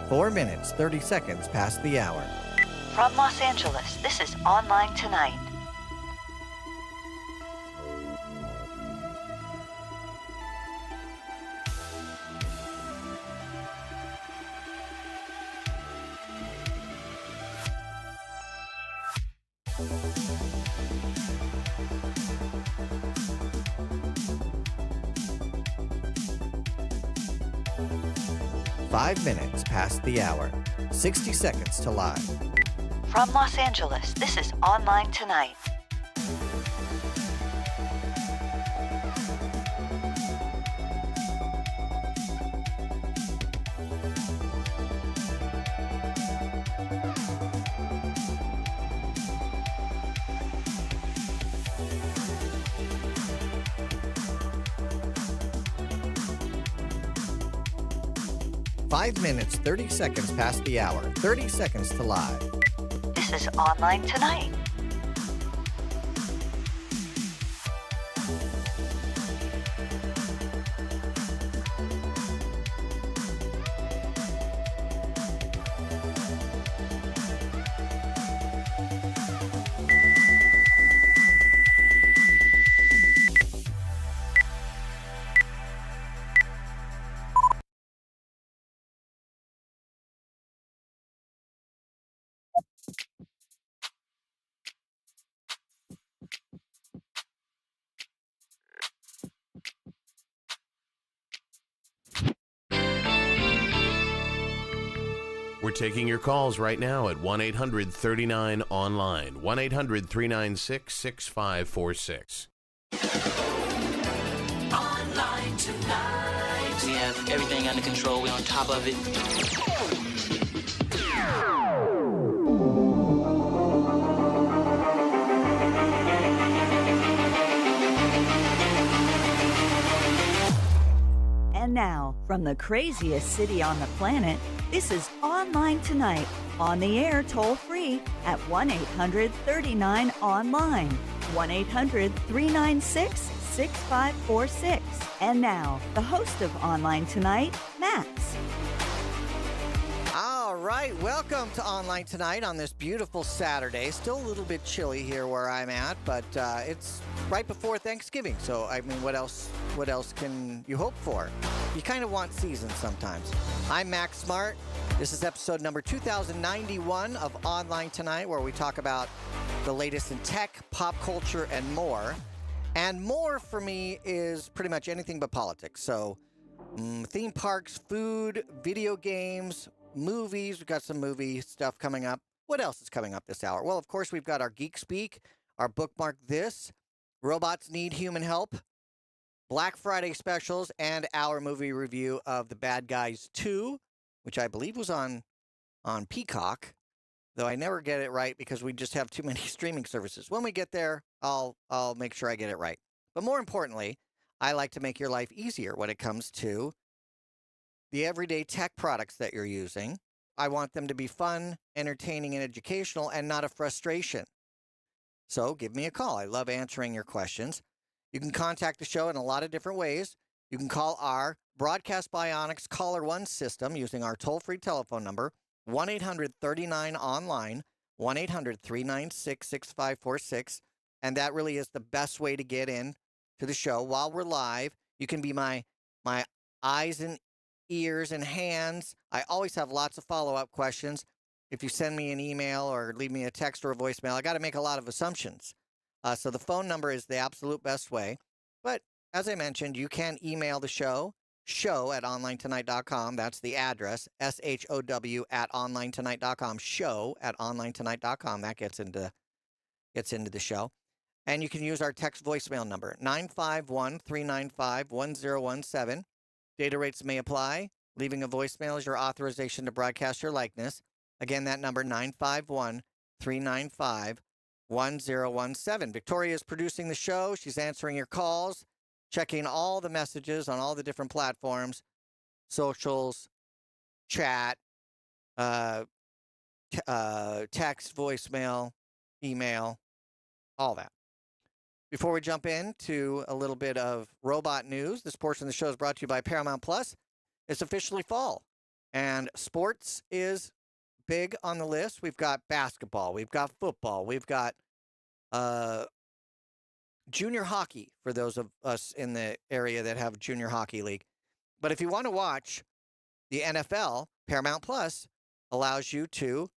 4 minutes, 30 seconds past the hour. From Los Angeles, this is Online Tonight. Five minutes past the hour. 60 seconds to live. From Los Angeles, this is Online Tonight. Five minutes, 30 seconds past the hour. 30 seconds to live. This is Online Tonight. We're taking your calls right now at 1-800-39-ONLINE, 1-800-396-6546. Online Tonight. We have everything under control. We're on top of it. And now, from the craziest city on the planet, this is Online Tonight, on the air toll-free at 1-800-39-ONLINE, 1-800-396-6546. And now, the host of Online Tonight, Max. All right, welcome to Online Tonight on this beautiful Saturday. Still a little bit chilly here where I'm at, but it's right before Thanksgiving. So, I mean, what else can you hope for? You kind of want seasons sometimes. I'm Max Smart. This is episode number 2091 of Online Tonight, where we talk about the latest in tech, pop culture, and more. And more for me is pretty much anything but politics. So, theme parks, food, video games, movies. We've got some movie stuff coming up. What else is coming up this hour? Well, of course, we've got our Geek Speak, our Bookmark This, Robots Need Human Help, Black Friday specials, and our movie review of The Bad Guys 2, which I believe was on Peacock, though I never get it right because we just have too many streaming services. When we get there, I'll make sure I get it right. But more importantly, I like to make your life easier when it comes to the everyday tech products that you're using. I want them to be fun, entertaining, and educational, and not a frustration. So give me a call. I love answering your questions. You can contact the show in a lot of different ways. You can call our Broadcast Bionics Caller One system using our toll-free telephone number, 1-800-39-ONLINE, 1-800-396-6546. And that really is the best way to get in to the show while we're live. You can be my eyes and ears and hands. I always have lots of follow-up questions. If you send me an email or leave me a text or a voicemail, I got to make a lot of assumptions. So the phone number is the absolute best way. But as I mentioned, you can email the show at onlinetonight.com. That's the address, SHOW at onlinetonight.com, show at onlinetonight.com. That gets into the show. And you can use our text voicemail number, 951-395-1017. Data rates may apply. Leaving a voicemail is your authorization to broadcast your likeness. Again, that number, 951-395-1017. Victoria is producing the show. She's answering your calls, checking all the messages on all the different platforms, socials, chat, text, voicemail, email, all that. Before we jump into a little bit of robot news, this portion of the show is brought to you by Paramount Plus. It's officially fall, And sports is big on the list. We've got basketball, we've got football, we've got uh, junior hockey for those of us in the area that have junior hockey league. But if you want to watch the NFL, Paramount Plus allows you to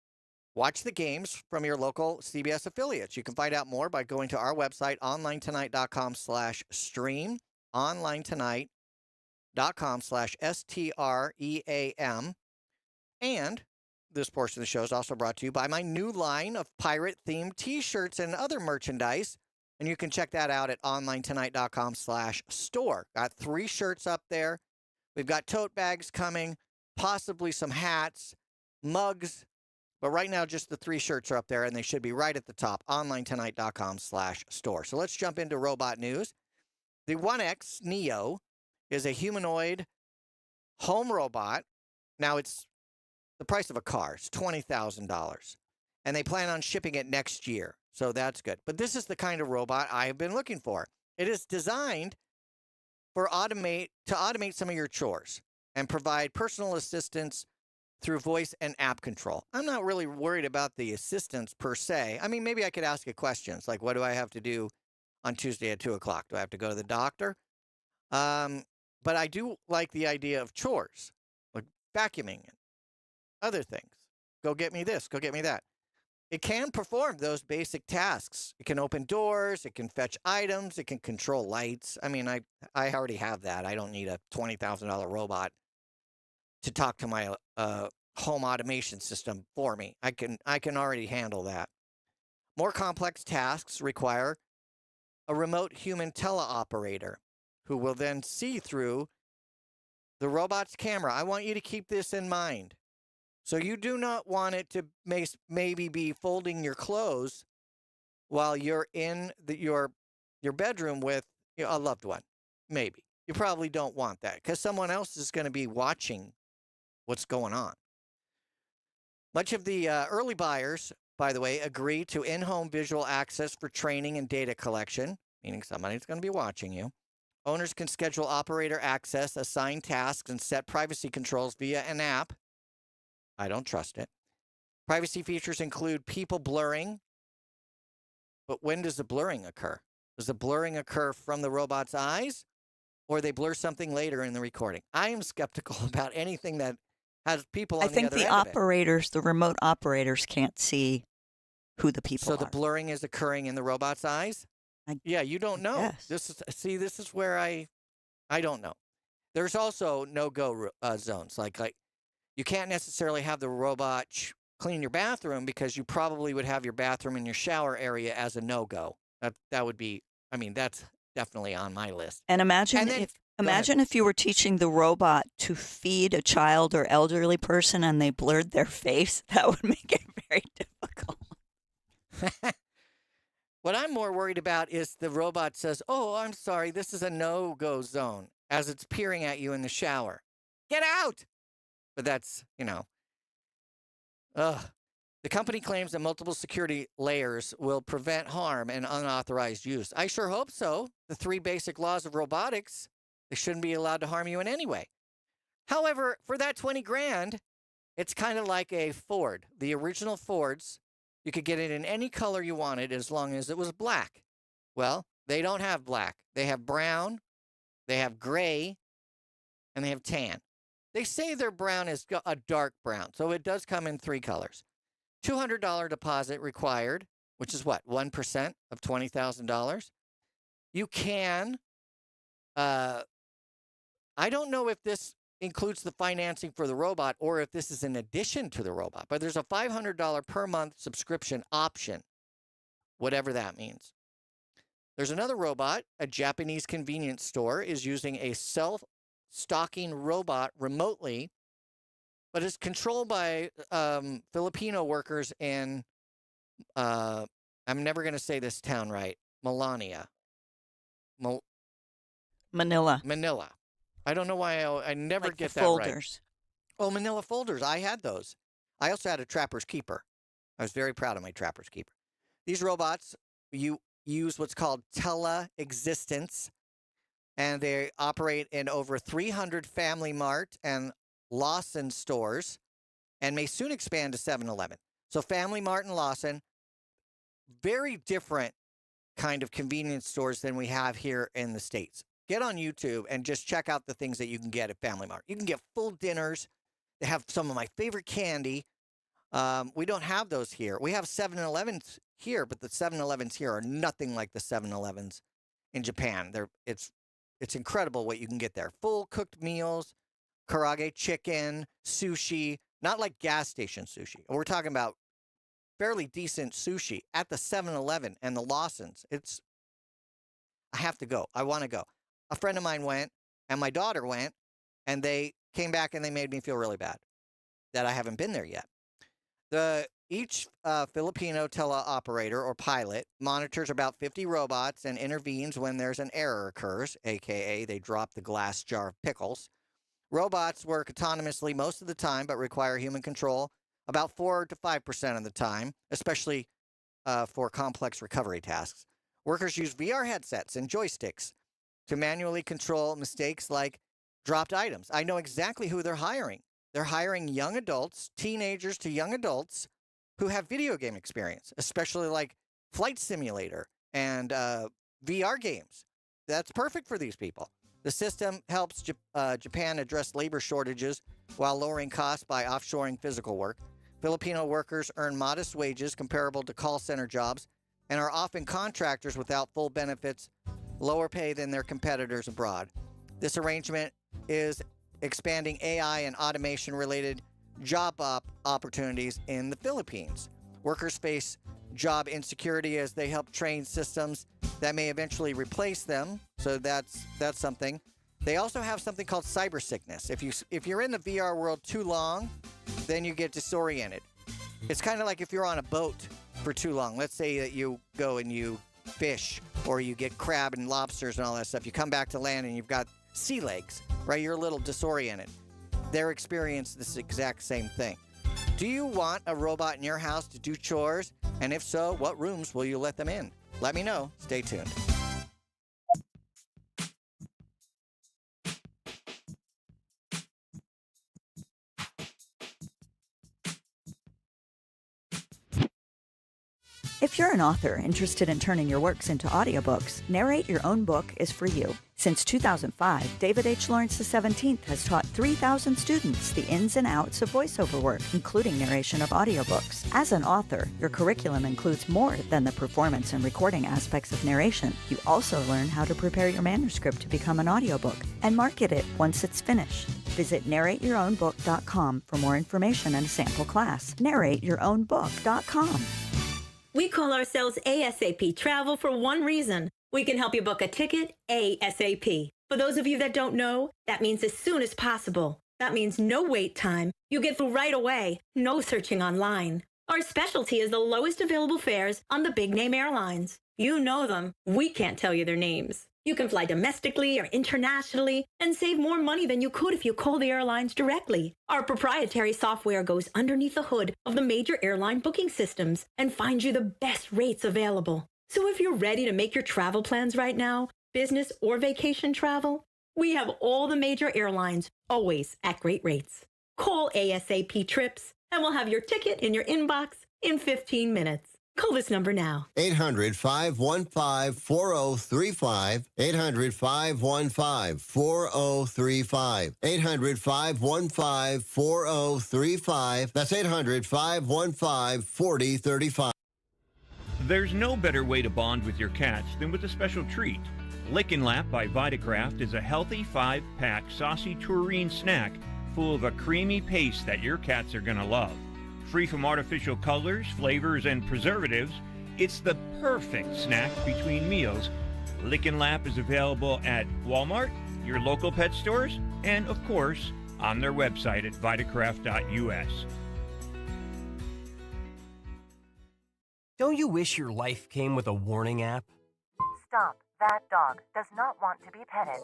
watch the games from your local CBS affiliates. You can find out more by going to our website, onlinetonight.com/stream, onlinetonight.com/STREAM. And this portion of the show is also brought to you by my new line of pirate-themed T-shirts and other merchandise. And you can check that out at onlinetonight.com/store. Got 3 shirts up there. We've got tote bags coming, possibly some hats, mugs. But right now, just the 3 shirts are up there, and they should be right at the top, onlinetonight.com/store. So let's jump into robot news. The 1X Neo is a humanoid home robot. Now, it's the price of a car. It's $20,000. And they plan on shipping it next year. So that's good. But this is the kind of robot I have been looking for. It is designed to automate some of your chores and provide personal assistance through voice and app control. I'm not really worried about the assistance per se. I mean, maybe I could ask it questions like, what do I have to do on Tuesday at 2 o'clock? Do I have to go to the doctor? But I do like the idea of chores, like vacuuming and other things. Go get me this, go get me that. It can perform those basic tasks. It can open doors, it can fetch items, it can control lights. I mean, I already have that. I don't need a $20,000 robot to talk to my home automation system for me. I can already handle that. More complex tasks require a remote human teleoperator who will then see through the robot's camera. I want you to keep this in mind. So you do not want it to maybe be folding your clothes while you're in your bedroom with a loved one. Maybe. You probably don't want that because someone else is going to be watching what's going on. Much of the early buyers, by the way, agree to in-home visual access for training and data collection, meaning somebody's going to be watching you. Owners can schedule operator access, assign tasks, and set privacy controls via an app. I don't trust it. Privacy features include people blurring. But when does the blurring occur? Does the blurring occur from the robot's eyes, or they blur something later in the recording? I am skeptical about anything that has people on the other end of it. I think the operators, the remote operators, can't see who the people are. So the blurring is occurring in the robot's eyes? Yeah, you don't know. Yes. This is where I don't know. There's also no-go zones. Like you can't necessarily have the robot clean your bathroom because you probably would have your bathroom and your shower area as a no-go. That would be, I mean, that's definitely on my list. And imagine if you were teaching the robot to feed a child or elderly person and they blurred their face. That would make it very difficult. What I'm more worried about is the robot says, "Oh, I'm sorry, this is a no-go zone," as it's peering at you in the shower. Get out! But that's, The company claims that multiple security layers will prevent harm and unauthorized use. I sure hope so. The 3 basic laws of robotics, they shouldn't be allowed to harm you in any way. However, for that 20 grand, it's kind of like a Ford. The original Fords, you could get it in any color you wanted as long as it was black. Well, they don't have black. They have brown, they have gray, and they have tan. They say their brown is a dark brown, so it does come in 3 colors. $200 deposit required, which is what, 1% of $20,000? You can, I don't know if this includes the financing for the robot or if this is in addition to the robot, but there's a $500 per month subscription option, whatever that means. There's another robot. A Japanese convenience store is using a self-stocking robot remotely, but it's controlled by Filipino workers in, I'm never going to say this town right, Manila. I don't know why I never get that folders. Right. Oh, Manila folders. I had those. I also had a Trapper's Keeper. I was very proud of my Trapper's Keeper. These robots, you use what's called teleexistence, and they operate in over 300 Family Mart and Lawson stores and may soon expand to 7-Eleven. So Family Mart and Lawson, very different kind of convenience stores than we have here in the States. Get on YouTube and just check out the things that you can get at Family Mart. You can get full dinners. They have some of my favorite candy. We don't have those here. We have 7-Elevens here, but the 7-Elevens here are nothing like the 7-Elevens in Japan. It's incredible what you can get there. Full cooked meals, karaage chicken, sushi, not like gas station sushi. We're talking about fairly decent sushi at the 7-Eleven and the Lawsons. I have to go. I want to go. A friend of mine went, and my daughter went, and they came back and they made me feel really bad that I haven't been there yet. Each Filipino teleoperator or pilot monitors about 50 robots and intervenes when there's an error occurs, aka they drop the glass jar of pickles. Robots work autonomously most of the time, but require human control about 4 to 5% of the time, especially for complex recovery tasks. Workers use VR headsets and joysticks to manually control mistakes like dropped items. I know exactly who they're hiring. They're hiring young adults, teenagers to young adults, who have video game experience, especially like Flight Simulator and VR games. That's perfect for these people. The system helps Japan address labor shortages while lowering costs by offshoring physical work. Filipino workers earn modest wages comparable to call center jobs and are often contractors without full benefits, lower pay than their competitors abroad. This arrangement is expanding AI and automation-related job opportunities in the Philippines. Workers face job insecurity as they help train systems that may eventually replace them. So that's something. They also have something called cyber sickness. If you're in the VR world too long, then you get disoriented. It's kind of like if you're on a boat for too long. Let's say that you go and you fish or you get crab and lobsters and all that stuff. You come back to land and you've got sea legs, right? You're a little disoriented. They're experiencing this exact same thing. Do you want a robot in your house to do chores? And if so, what rooms will you let them in? Let me know. Stay tuned. If you're an author interested in turning your works into audiobooks, Narrate Your Own Book is for you. Since 2005, David H. Lawrence XVII has taught 3,000 students the ins and outs of voiceover work, including narration of audiobooks. As an author, your curriculum includes more than the performance and recording aspects of narration. You also learn how to prepare your manuscript to become an audiobook and market it once it's finished. Visit narrateyourownbook.com for more information and a sample class. narrateyourownbook.com. We call ourselves ASAP Travel for one reason. We can help you book a ticket ASAP. For those of you that don't know, that means as soon as possible. That means no wait time. You get through right away. No searching online. Our specialty is the lowest available fares on the big name airlines. You know them. We can't tell you their names. You can fly domestically or internationally and save more money than you could if you call the airlines directly. Our proprietary software goes underneath the hood of the major airline booking systems and finds you the best rates available. So if you're ready to make your travel plans right now, business or vacation travel, we have all the major airlines, always at great rates. Call ASAP Trips and we'll have your ticket in your inbox in 15 minutes. Call this number now. 800-515-4035. 800-515-4035. 800-515-4035. That's 800-515-4035. There's no better way to bond with your cats than with a special treat. Lick and Lap by Vitacraft is a healthy 5-pack saucy tureen snack full of a creamy paste that your cats are going to love. Free from artificial colors, flavors, and preservatives, it's the perfect snack between meals. Lick and Lap is available at Walmart, your local pet stores, and, of course, on their website at vitacraft.us. Don't you wish your life came with a warning app? Stop. That dog does not want to be petted.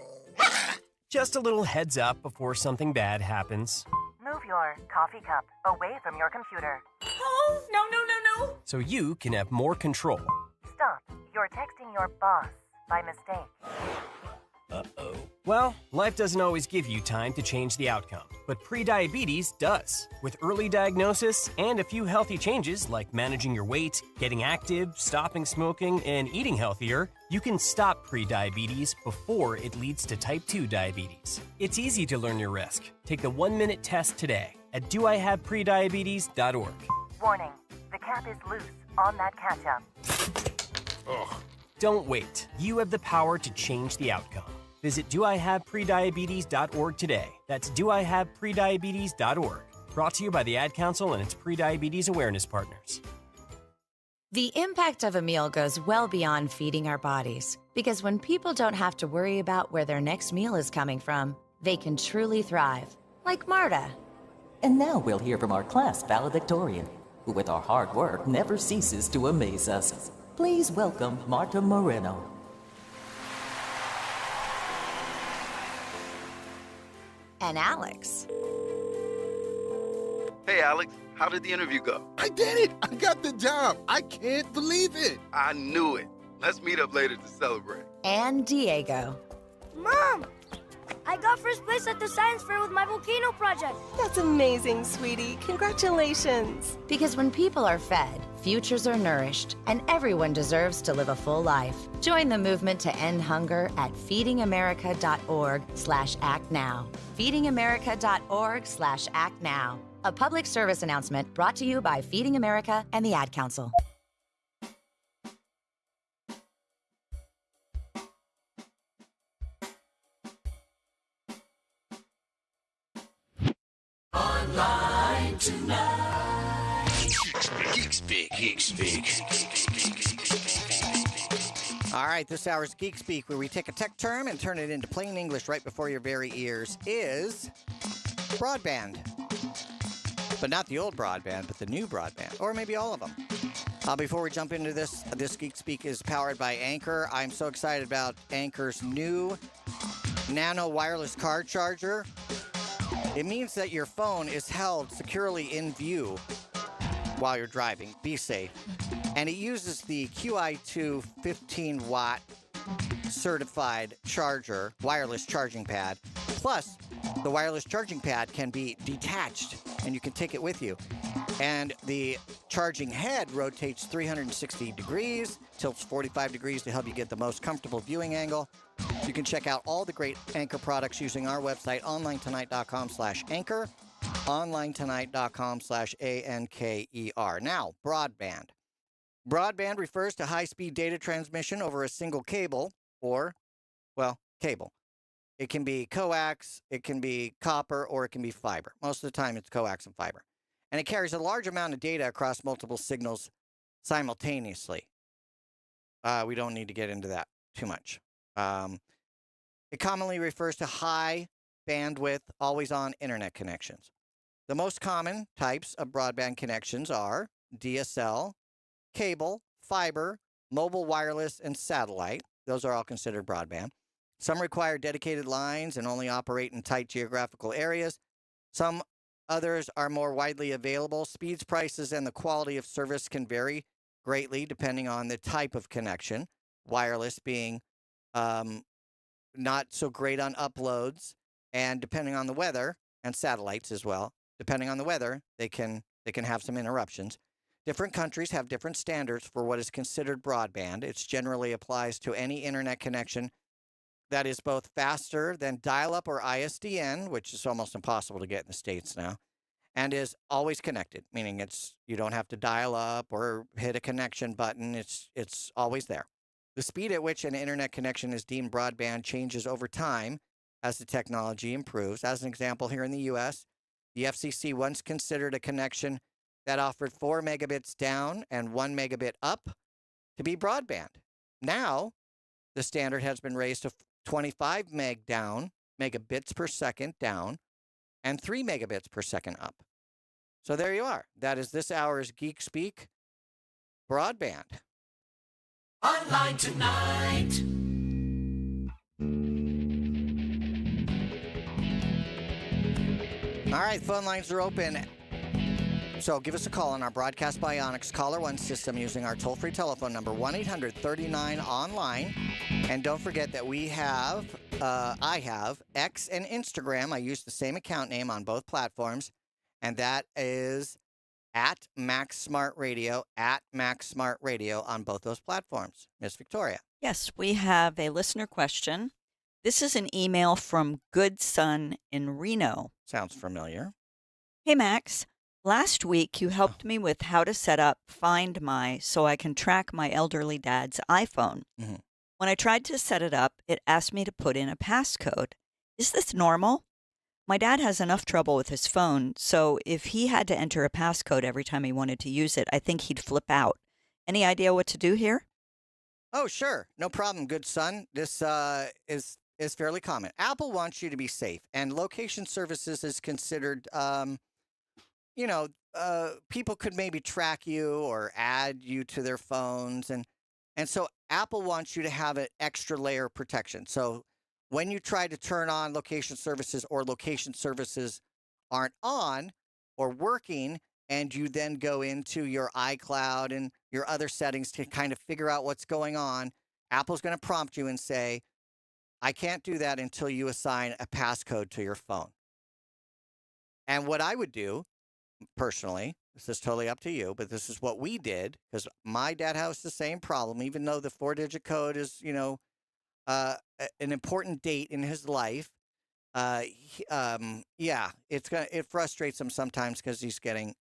Just a little heads up before something bad happens. Move your coffee cup away from your computer. Oh, no. So you can have more control. Stop. You're texting your boss by mistake. Uh-oh. Well, life doesn't always give you time to change the outcome, but prediabetes does. With early diagnosis and a few healthy changes like managing your weight, getting active, stopping smoking, and eating healthier, you can stop prediabetes before it leads to type 2 diabetes. It's easy to learn your risk. Take the 1-minute test today at doihaveprediabetes.org. Warning, the cap is loose on that ketchup. Don't wait. You have the power to change the outcome. Visit doihaveprediabetes.org today. That's doihaveprediabetes.org. Brought to you by the Ad Council and its prediabetes awareness partners. The impact of a meal goes well beyond feeding our bodies, because when people don't have to worry about where their next meal is coming from, they can truly thrive. Like Marta. And now we'll hear from our class valedictorian, who with our hard work never ceases to amaze us. Please welcome Marta Moreno. And Alex. Hey, Alex, how did the interview go? I did it! I got the job! I can't believe it! I knew it. Let's meet up later to celebrate. And Diego. Mom! I got first place at the science fair with my volcano project. That's amazing, sweetie. Congratulations. Because when people are fed, futures are nourished, and everyone deserves to live a full life. Join the movement to end hunger at feedingamerica.org/actnow. feedingamerica.org/actnow. A public service announcement brought to you by Feeding America and the Ad Council. Online tonight. Geek Speak. Geek Speak. All right, this hour's Geek Speak, where we take a tech term and turn it into plain English right before your very ears, is broadband. But not the old broadband, but the new broadband, or maybe all of them. Before we jump into this Geek Speak is powered by Anker. I'm so excited about Anker's new nano wireless car charger. It means that your phone is held securely in view while you're driving. Be safe. And it uses the QI2 15-watt certified charger, wireless charging pad. Plus, the wireless charging pad can be detached, and you can take it with you. And the charging head rotates 360 degrees, tilts 45 degrees to help you get the most comfortable viewing angle. You can check out all the great Anker products using our website, onlinetonight.com/Anker, onlinetonight.com/ANKER. Now, broadband. Broadband refers to high-speed data transmission over a single cable or, well, cable. It can be coax, it can be copper, or it can be fiber. Most of the time, it's coax and fiber. And it carries a large amount of data across multiple signals simultaneously. We don't need to get into that too much. It commonly refers to high bandwidth, always-on internet connections. The most common types of broadband connections are DSL, cable, fiber, mobile wireless, and satellite. Those are all considered broadband. Some require dedicated lines and only operate in tight geographical areas. Some others are more widely available. Speeds, prices, and the quality of service can vary greatly depending on the type of connection. Wireless being not so great on uploads, and depending on the weather, and satellites as well, depending on the weather, they can have some interruptions. Different countries have different standards for what is considered broadband. It generally applies to any internet connection that is both faster than dial-up or ISDN, which is almost impossible to get in the States now, and is always connected, meaning you don't have to dial up or hit a connection button. It's always there. The speed at which an internet connection is deemed broadband changes over time as the technology improves. As an example, here in the U.S., the FCC once considered a connection that offered 4 megabits down and 1 megabit up to be broadband. Now, the standard has been raised to 25 megabits per second down, and 3 megabits per second up. So there you are. That is this hour's Geek Speak broadband. Online tonight. All right, phone lines are open. So give us a call on our Broadcast Bionics Caller One system using our toll-free telephone number, 1-800-39-ONLINE. And don't forget that we have, I have X and Instagram. I use the same account name on both platforms, and that is at Max Smart Radio, on both those platforms. Miss Victoria. Yes, we have a listener question. This is an email from Good Son in Reno. Sounds familiar. Hey, Max. Last week, you helped me with how to set up Find My so I can track my elderly dad's iPhone. Mm-hmm. When I tried to set it up, it asked me to put in a passcode. Is this normal? My dad has enough trouble with his phone, so if he had to enter a passcode every time he wanted to use it, I think he'd flip out. Any idea what to do here? Oh, sure. No problem, Good Son. This is fairly common. Apple wants you to be safe, and location services is considered, people could maybe track you or add you to their phones, and so Apple wants you to have an extra layer of protection. So when you try to turn on location services or location services aren't on or working, and you then go into your iCloud and your other settings to kind of figure out what's going on, Apple's going to prompt you and say, I can't do that until you assign a passcode to your phone. And what I would do, personally, this is totally up to you, but this is what we did, because my dad has the same problem, even though the 4-digit code is, an important date in his life. It frustrates him sometimes because he's getting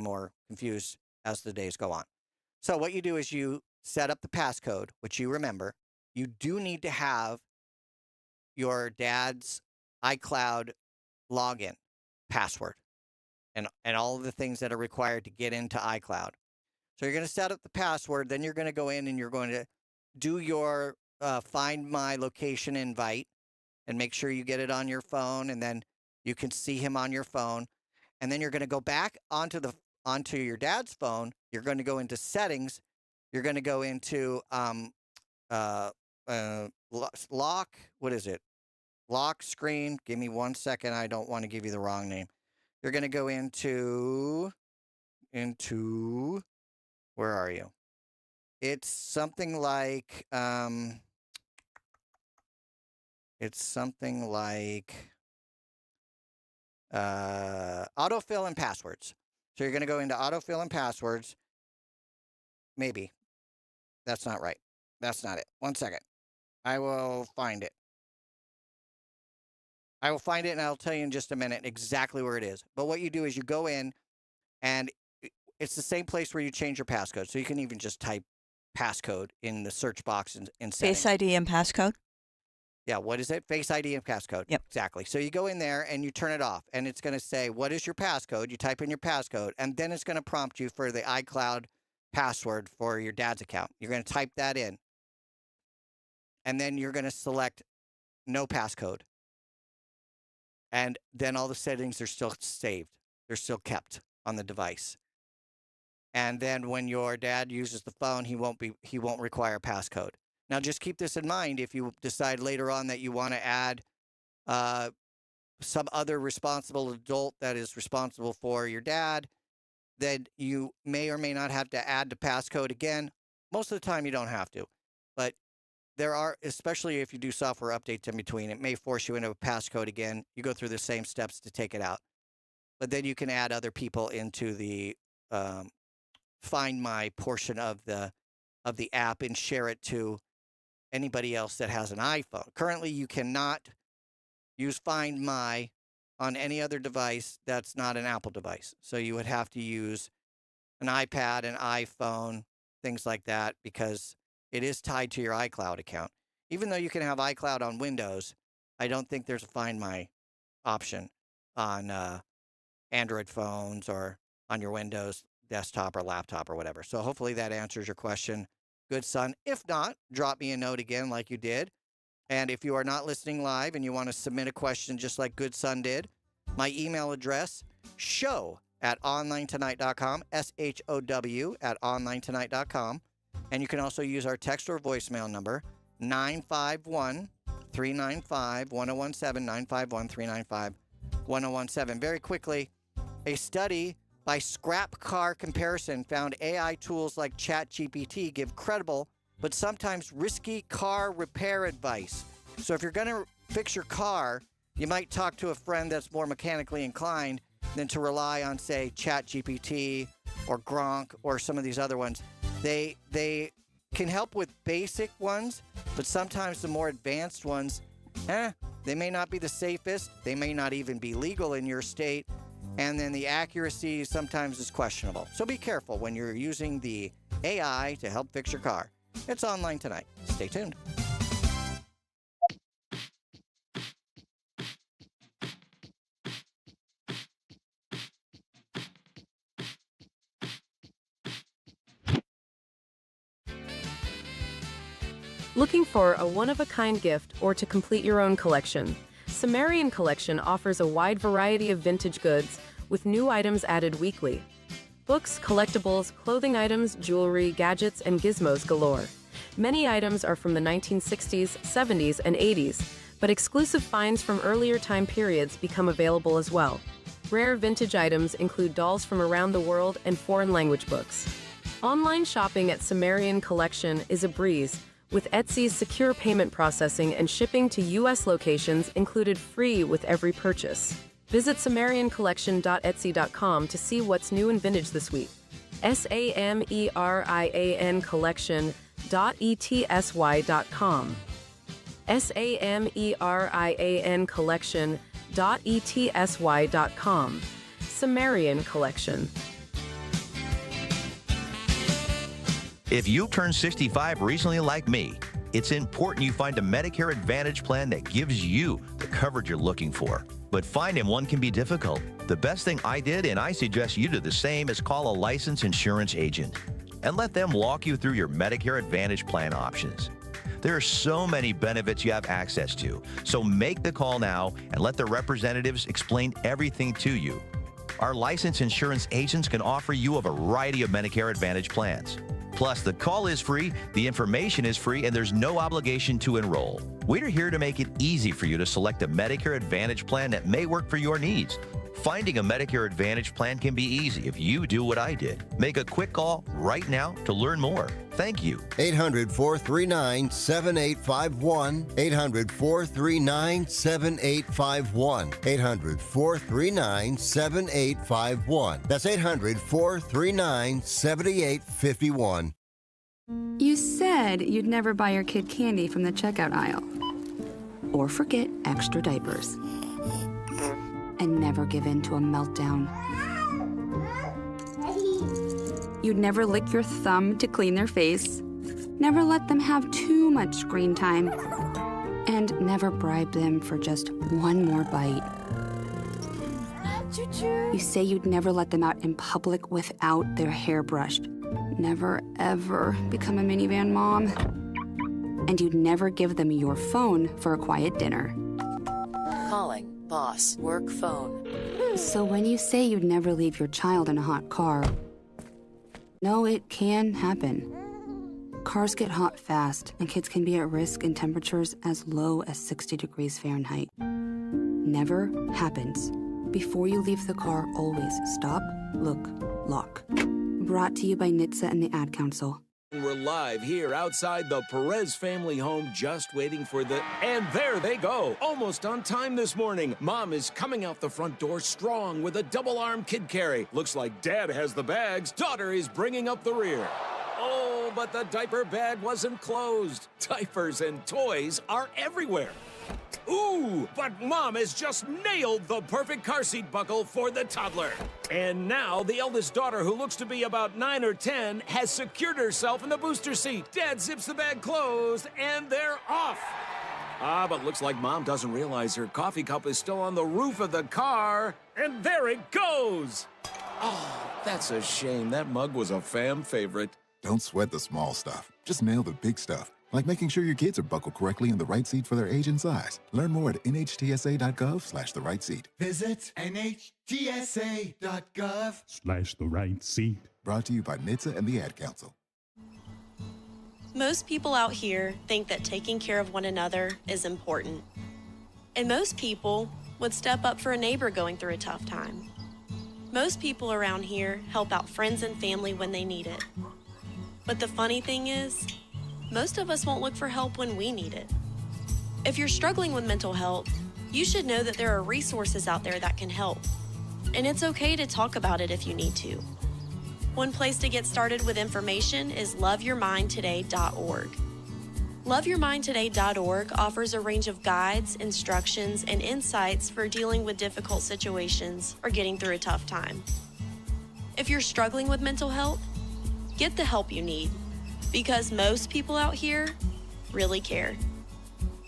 more confused as the days go on. So what you do is you set up the passcode, which you remember. You do need to have your dad's iCloud login password and all of the things that are required to get into iCloud. So you're going to set up the password, then you're going to go in and you're going to do your Find My location invite and make sure you get it on your phone, and then you can see him on your phone. And then you're going to go back onto your dad's phone. You're going to go into settings. You're going to go into lock. What is it? Lock screen. Give me 1 second. I don't want to give you the wrong name. You're going to go into where are you? It's something like autofill and passwords. So you're going to go into autofill and passwords. Maybe. That's not right. That's not it. 1 second. I will find it. And I'll tell you in just a minute exactly where it is. But what you do is you go in, and it's the same place where you change your passcode. So you can even just type passcode in the search box in settings. Face ID and passcode? Yeah, what is it? Face ID and passcode. Yep. Exactly. So you go in there and you turn it off, and it's going to say, what is your passcode? You type in your passcode, and then it's going to prompt you for the iCloud password for your dad's account. You're going to type that in, and then you're going to select no passcode. And then all the settings are still saved. They're still kept on the device. And then when your dad uses the phone, he won't require a passcode. Now, just keep this in mind. If you decide later on that you want to add some other responsible adult that is responsible for your dad, then you may or may not have to add the passcode again. Most of the time, you don't have to. But there are, especially if you do software updates in between, it may force you into a passcode again. You go through the same steps to take it out. But then you can add other people into the Find My portion of the app and share it to anybody else that has an iPhone. Currently, you cannot use Find My on any other device that's not an Apple device. So you would have to use an iPad, an iPhone, things like that, because it is tied to your iCloud account. Even though you can have iCloud on Windows, I don't think there's a Find My option on Android phones or on your Windows desktop or laptop or whatever. So hopefully that answers your question, Good Son. If not, drop me a note again like you did. And if you are not listening live and you want to submit a question just like Good Son did, my email address, show@onlinetonight.com, SHOW@onlinetonight.com. And you can also use our text or voicemail number, 951-395-1017, 951-395-1017. Very quickly, a study by Scrap Car Comparison found AI tools like ChatGPT give credible but sometimes risky car repair advice. So if you're going to fix your car, you might talk to a friend that's more mechanically inclined than to rely on, say, ChatGPT or Gronk or some of these other ones. They can help with basic ones, but sometimes the more advanced ones, they may not be the safest. They may not even be legal in your state. And then the accuracy sometimes is questionable. So be careful when you're using the AI to help fix your car. It's online tonight. Stay tuned. Looking for a one-of-a-kind gift or to complete your own collection? Sumerian Collection offers a wide variety of vintage goods with new items added weekly. Books, collectibles, clothing items, jewelry, gadgets, and gizmos galore. Many items are from the 1960s, 70s, and 80s, but exclusive finds from earlier time periods become available as well. Rare vintage items include dolls from around the world and foreign language books. Online shopping at Sumerian Collection is a breeze, with Etsy's secure payment processing and shipping to U.S. locations included free with every purchase. Visit SumerianCollection.etsy.com to see what's new and vintage this week. SAMERIAN Collection.etsy.com. SAMERIAN Collection.etsy.com. Sumerian Collection. If you turned 65 recently like me, it's important you find a Medicare Advantage plan that gives you the coverage you're looking for. But finding one can be difficult. The best thing I did, and I suggest you do the same, is call a licensed insurance agent and let them walk you through your Medicare Advantage plan options. There are so many benefits you have access to, so make the call now and let the representatives explain everything to you. Our licensed insurance agents can offer you a variety of Medicare Advantage plans. Plus, the call is free, the information is free, and there's no obligation to enroll. We're here to make it easy for you to select a Medicare Advantage plan that may work for your needs. Finding a Medicare Advantage plan can be easy if you do what I did. Make a quick call right now to learn more. Thank you. 800-439-7851. 800-439-7851. 800-439-7851. That's 800-439-7851. You said you'd never buy your kid candy from the checkout aisle. Or forget extra diapers. And never give in to a meltdown. You'd never lick your thumb to clean their face. Never let them have too much screen time. And never bribe them for just one more bite. You say you'd never let them out in public without their hair brushed. Never, ever become a minivan mom. And you'd never give them your phone for a quiet dinner. Calling boss work phone. So when you say you'd never leave your child in a hot car, no, it can happen. Cars get hot fast, and kids can be at risk in temperatures as low as 60 degrees Fahrenheit. Never happens. Before you leave the car, always stop, look, lock. Brought to you by NHTSA and the Ad Council. We're live here outside the Perez family home, just waiting for the... And there they go! Almost on time this morning. Mom is coming out the front door strong with a double-arm kid carry. Looks like Dad has the bags. Daughter is bringing up the rear. Oh, but the diaper bag wasn't closed. Diapers and toys are everywhere. Ooh, but Mom has just nailed the perfect car seat buckle for the toddler. And now the eldest daughter, who looks to be about 9 or 10, has secured herself in the booster seat. Dad zips the bag closed, and they're off. But looks like Mom doesn't realize her coffee cup is still on the roof of the car. And there it goes. Oh, that's a shame. That mug was a fam favorite. Don't sweat the small stuff. Just nail the big stuff. Like making sure your kids are buckled correctly in the right seat for their age and size. Learn more at nhtsa.gov/the right seat. Visit nhtsa.gov/the right seat. Brought to you by NHTSA and the Ad Council. Most people out here think that taking care of one another is important. And most people would step up for a neighbor going through a tough time. Most people around here help out friends and family when they need it. But the funny thing is, most of us won't look for help when we need it. If you're struggling with mental health, you should know that there are resources out there that can help. And it's okay to talk about it if you need to. One place to get started with information is loveyourmindtoday.org. Loveyourmindtoday.org offers a range of guides, instructions, and insights for dealing with difficult situations or getting through a tough time. If you're struggling with mental health, get the help you need, because most people out here really care.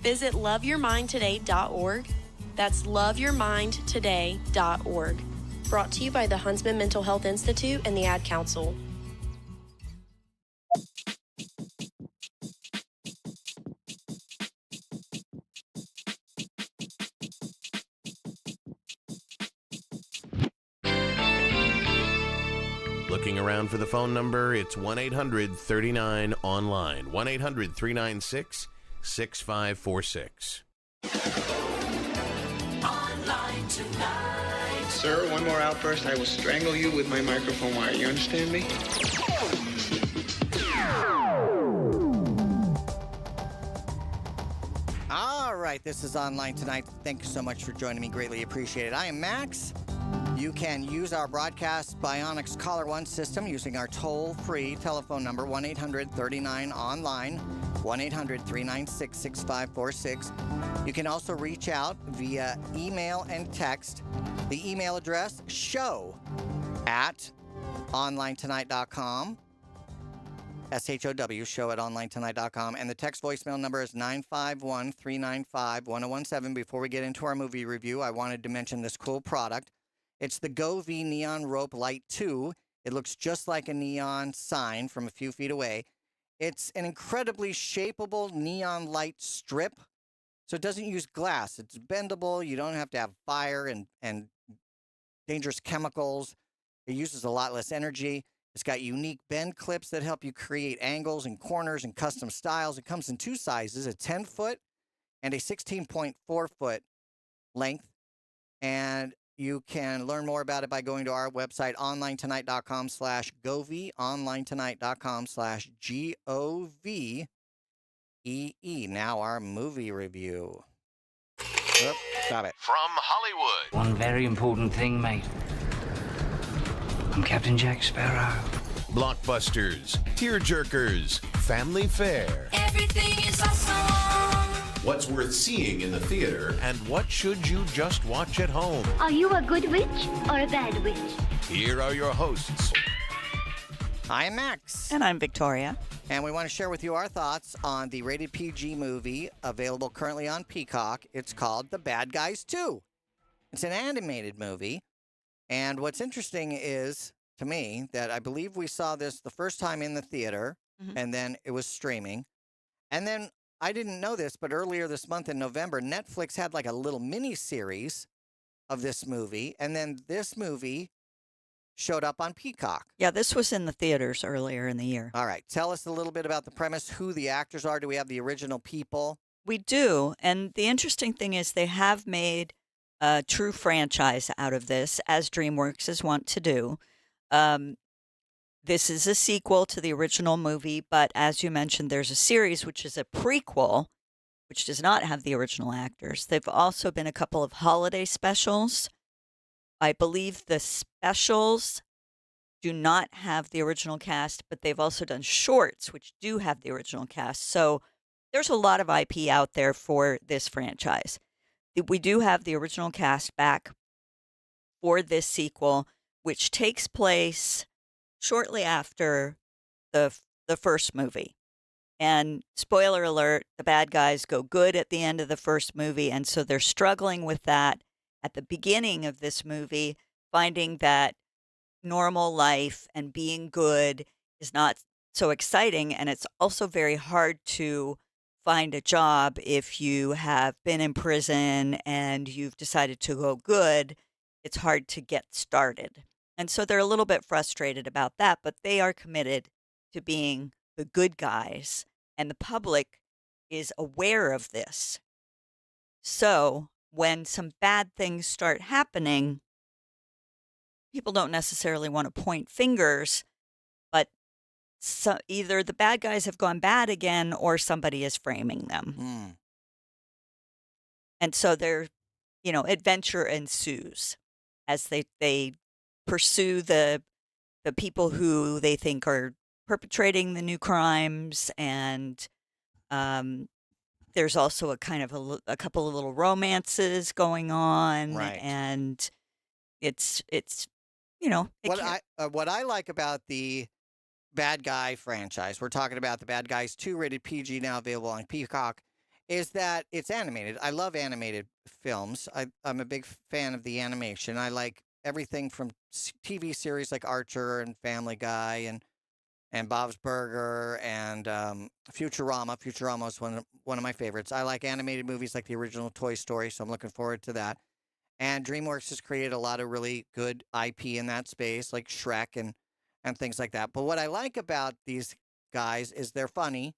Visit loveyourmindtoday.org. That's loveyourmindtoday.org. Brought to you by the Huntsman Mental Health Institute and the Ad Council. Looking around for the phone number, it's 1-800-39-ONLINE. 1-800-396-6546. Online tonight. Sir, one more outburst, I will strangle you with my microphone wire. You understand me? All right, this is Online Tonight. Thank you so much for joining me. Greatly appreciated. I am Max. You can use our broadcast Bionics Caller One system using our toll-free telephone number, 1-800-39-ONLINE, 1-800-396-6546. You can also reach out via email and text. The email address, show@onlinetonight.com. SHOW, show@onlinetonight.com. And the text voicemail number is 951-395-1017. Before we get into our movie review, I wanted to mention this cool product. It's the Govee Neon Rope Light 2. It looks just like a neon sign from a few feet away. It's an incredibly shapeable neon light strip, so it doesn't use glass. It's bendable. You don't have to have fire and dangerous chemicals. It uses a lot less energy. It's got unique bend clips that help you create angles and corners and custom styles. It comes in two sizes, a 10-foot and a 16.4-foot length. And you can learn more about it by going to our website, onlinetonight.com/Govee, onlinetonight.com/GOVEE. Now our movie review. Oop, stop it. From Hollywood. One very important thing, mate. I'm Captain Jack Sparrow. Blockbusters, tearjerkers, family fare. Everything is awesome. What's worth seeing in the theater, and what should you just watch at home? Are you a good witch or a bad witch? Here are your hosts. I am Max. And I'm Victoria. And we want to share with you our thoughts on the rated PG movie available currently on Peacock. It's called The Bad Guys 2. It's an animated movie. And what's interesting is, to me, that I believe we saw this the first time in the theater, and then it was streaming. And then I didn't know this, but earlier this month in November, Netflix had like a little mini-series of this movie, and then this movie showed up on Peacock. Yeah, this was in the theaters earlier in the year. All right. Tell us a little bit about the premise, who the actors are. Do we have the original people? We do, and the interesting thing is they have made a true franchise out of this, as DreamWorks is wont to do. This is a sequel to the original movie, but as you mentioned, there's a series which is a prequel, which does not have the original actors. There've also been a couple of holiday specials. I believe the specials do not have the original cast, but they've also done shorts, which do have the original cast. So there's a lot of IP out there for this franchise. We do have the original cast back for this sequel, which takes place shortly after the first movie. And spoiler alert, the bad guys go good at the end of the first movie, and so they're struggling with that at the beginning of this movie, finding that normal life and being good is not so exciting, and it's also very hard to find a job if you have been in prison and you've decided to go good. It's hard to get started. And so they're a little bit frustrated about that, but they are committed to being the good guys, and the public is aware of this. So when some bad things start happening, people don't necessarily want to point fingers, but either the bad guys have gone bad again or somebody is framing them. And so adventure ensues as they pursue the people who they think are perpetrating the new crimes, and there's also a kind of a couple of little romances going on, Right. and it's what I like about the Bad Guy franchise, we're talking about the Bad Guys 2 rated PG, now available on Peacock, is that it's animated. I love animated films. I'm a big fan of the animation. I like everything from TV series like Archer and Family Guy and Bob's Burger and Futurama. Futurama is one of my favorites. I like animated movies like the original Toy Story, so I'm looking forward to that. And DreamWorks has created a lot of really good IP in that space, like Shrek and things like that. But what I like about these guys is they're funny,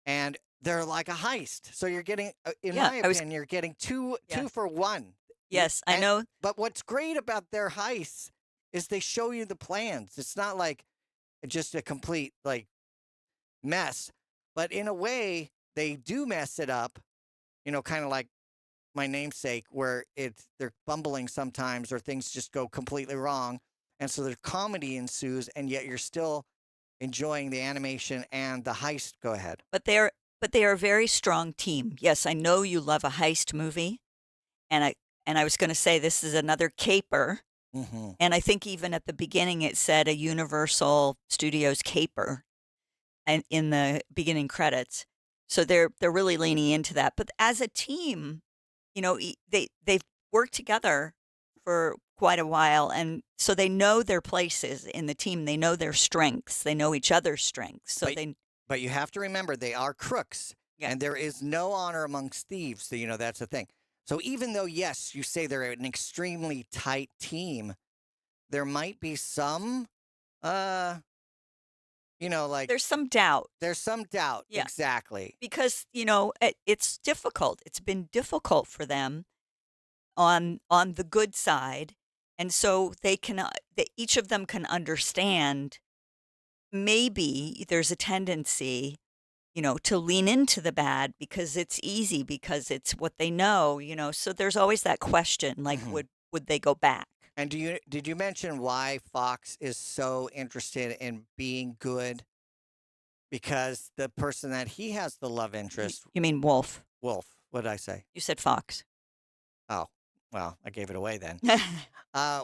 and they're like a heist. So you're getting, in my opinion, you're getting two for one. Yes, I know. But what's great about their heists is they show you the plans. It's not like just a complete mess, but in a way they do mess it up. Kind of like My Namesake, where they're bumbling sometimes, or things just go completely wrong, and so the comedy ensues, and yet you're still enjoying the animation and the heist. Go ahead. But they are a very strong team. Yes, I know you love a heist movie, and I was going to say this is another caper, and I think even at the beginning it said a Universal Studios caper, and in the beginning credits. So they're really leaning into that. But as a team, they've worked together for quite a while, and so they know their places in the team. They know their strengths. They know each other's strengths. So But you have to remember, they are crooks, and there is no honor amongst thieves. So, that's the thing. So even though, yes, you say they're an extremely tight team, there might be some, there's some doubt. There's some doubt, exactly. Because, it's difficult. It's been difficult for them on the good side. And so each of them can understand maybe there's a tendency, to lean into the bad because it's easy, because it's what they know, So there's always that question, like, would they go back? And did you mention why Fox is so interested in being good? Because the person that he has the love interest. You mean Wolf? Wolf. What did I say? You said Fox. Oh, well, I gave it away then.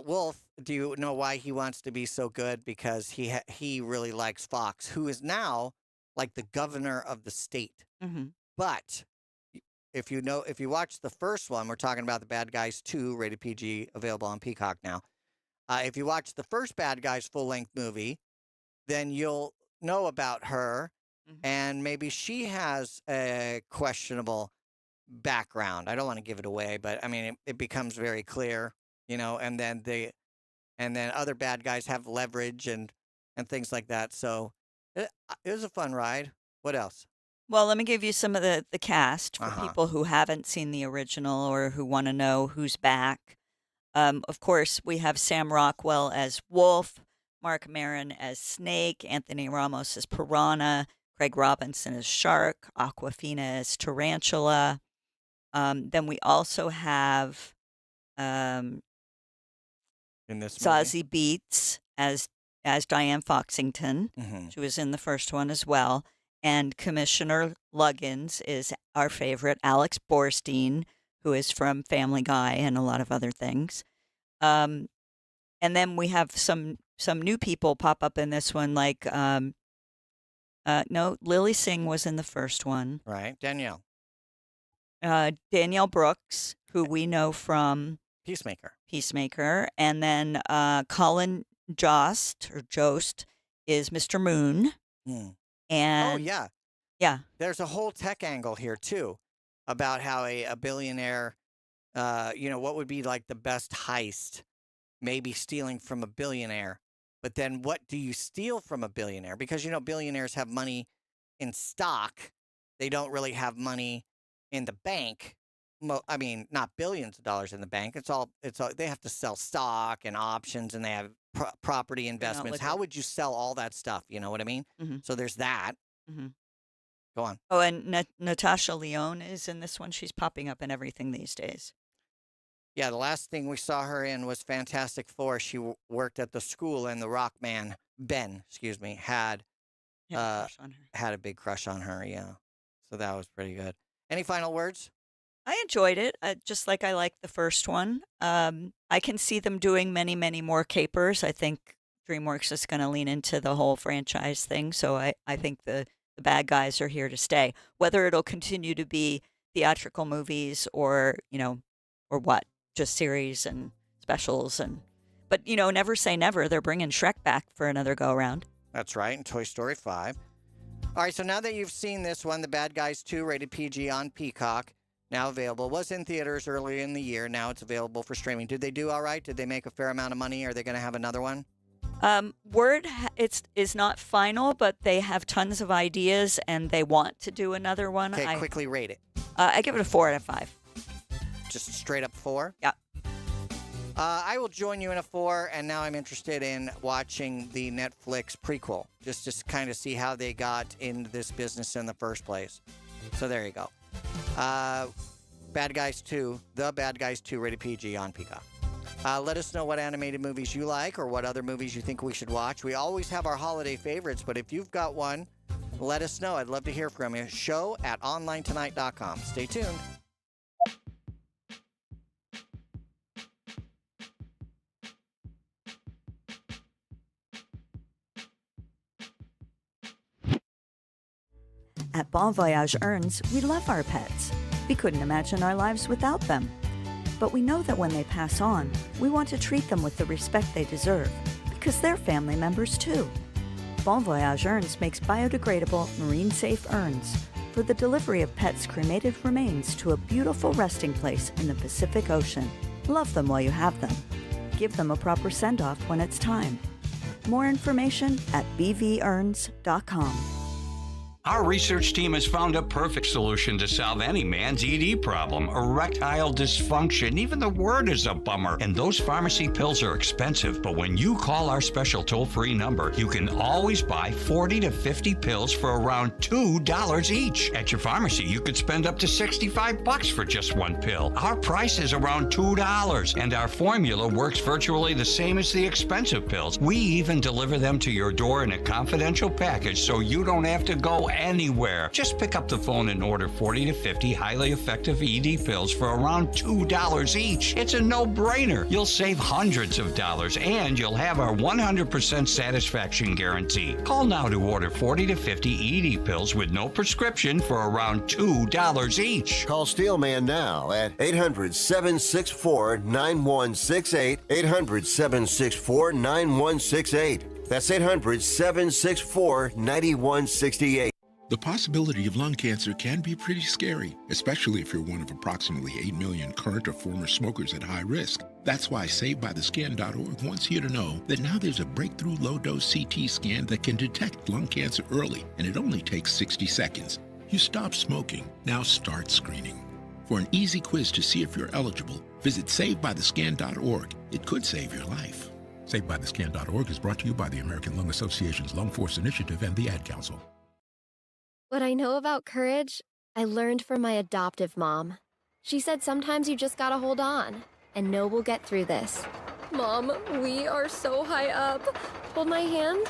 Wolf, do you know why he wants to be so good? Because he really likes Fox, who is now like the governor of the state. But if you watch the first one, we're talking about the Bad Guys 2, rated PG, available on Peacock now. If you watch the first Bad Guys full-length movie, then you'll know about her, and maybe she has a questionable background. I don't want to give it away, but I mean, it becomes very clear, and then other bad guys have leverage and things like that. So it was a fun ride. What else? Well, let me give you some of the cast for people who haven't seen the original or who want to know who's back. Of course, we have Sam Rockwell as Wolf, Mark Maron as Snake, Anthony Ramos as Piranha, Craig Robinson as Shark, Aquafina as Tarantula. Then we also have in this Zazie Beetz as Diane Foxington. She was in the first one as well. And Commissioner Luggins is our favorite, Alex Borstein, who is from Family Guy and a lot of other things. And then we have some new people pop up in this one, like Lily Singh was in the first one. Right, Danielle. Danielle Brooks, who we know from Peacemaker. And then Colin Jost is Mr. Moon. And yeah. There's a whole tech angle here too, about how a billionaire, what would be like the best heist, maybe stealing from a billionaire. But then what do you steal from a billionaire? Because, billionaires have money in stock. They don't really have money in the bank. I mean, not billions of dollars in the bank. It's all they have to sell stock and options, and they have property investments. How would you sell all that stuff? You know what I mean? Mm-hmm. So there's that. Mm-hmm. Go on. Oh, and Natasha Lyonne is in this one. She's popping up in everything these days. Yeah, the last thing we saw her in was Fantastic Four. She worked at the school, and the rock man, Ben, had a big crush on her, yeah. So that was pretty good. Any final words? I enjoyed it, just like I liked the first one. I can see them doing many, many more capers. I think DreamWorks is going to lean into the whole franchise thing, so I think the bad guys are here to stay. Whether it'll continue to be theatrical movies or what, just series and specials. But, never say never. They're bringing Shrek back for another go-around. That's right, and Toy Story 5. All right, so now that you've seen this one, The Bad Guys 2, rated PG on Peacock, now available. Was in theaters earlier in the year. Now it's available for streaming. Did they do all right? Did they make a fair amount of money? Are they going to have another one? Word is not final, but they have tons of ideas, and they want to do another one. Okay, quickly rate it. I give it a 4 out of 5. Just straight up 4? Yeah. I will join you in a 4, and now I'm interested in watching the Netflix prequel, just to kind of see how they got into this business in the first place. So there you go. Bad Guys 2, The Bad Guys 2, rated PG on Peacock. Let us know what animated movies you like or what other movies you think we should watch. We always have our holiday favorites, but if you've got one, let us know. I'd love to hear from you. show@onlinetonight.com. Stay tuned. At Bon Voyage Earns, we love our pets. We couldn't imagine our lives without them. But we know that when they pass on, we want to treat them with the respect they deserve, because they're family members too. Bon Voyage Earns makes biodegradable, marine-safe urns for the delivery of pets' cremated remains to a beautiful resting place in the Pacific Ocean. Love them while you have them. Give them a proper send-off when it's time. More information at bvorns.com. Our research team has found a perfect solution to solve any man's ED problem, erectile dysfunction. Even the word is a bummer. And those pharmacy pills are expensive, but when you call our special toll-free number, you can always buy 40 to 50 pills for around $2 each. At your pharmacy, you could spend up to $65 for just one pill. Our price is around $2, and our formula works virtually the same as the expensive pills. We even deliver them to your door in a confidential package so you don't have to go anywhere. Just pick up the phone and order 40 to 50 highly effective ED pills for around $2 each. It's a no-brainer. You'll save hundreds of dollars, and you'll have our 100% satisfaction guarantee. Call now to order 40 to 50 ED pills with no prescription for around $2 each. Call Steelman now at 800-764-9168, 800-764-9168. That's 800-764-9168. The possibility of lung cancer can be pretty scary, especially if you're one of approximately 8 million current or former smokers at high risk. That's why SaveByTheScan.org wants you to know that now there's a breakthrough low-dose CT scan that can detect lung cancer early, and it only takes 60 seconds. You stop smoking, now start screening. For an easy quiz to see if you're eligible, visit SaveByTheScan.org. It could save your life. SaveByTheScan.org is brought to you by the American Lung Association's Lung Force Initiative and the Ad Council. What I know about courage, I learned from my adoptive mom. She said sometimes you just gotta hold on and know we'll get through this. Mom, we are so high up. Hold my hand.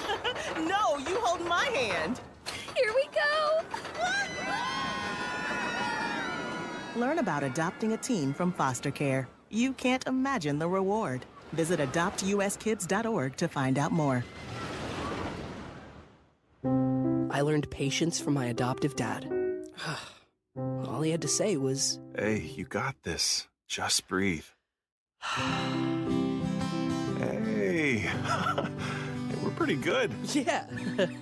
No, you hold my hand. Here we go. Learn about adopting a teen from foster care. You can't imagine the reward. Visit adoptuskids.org to find out more. I learned patience from my adoptive dad. All he had to say was, "Hey, you got this. Just breathe." Hey. Hey, we're pretty good. Yeah.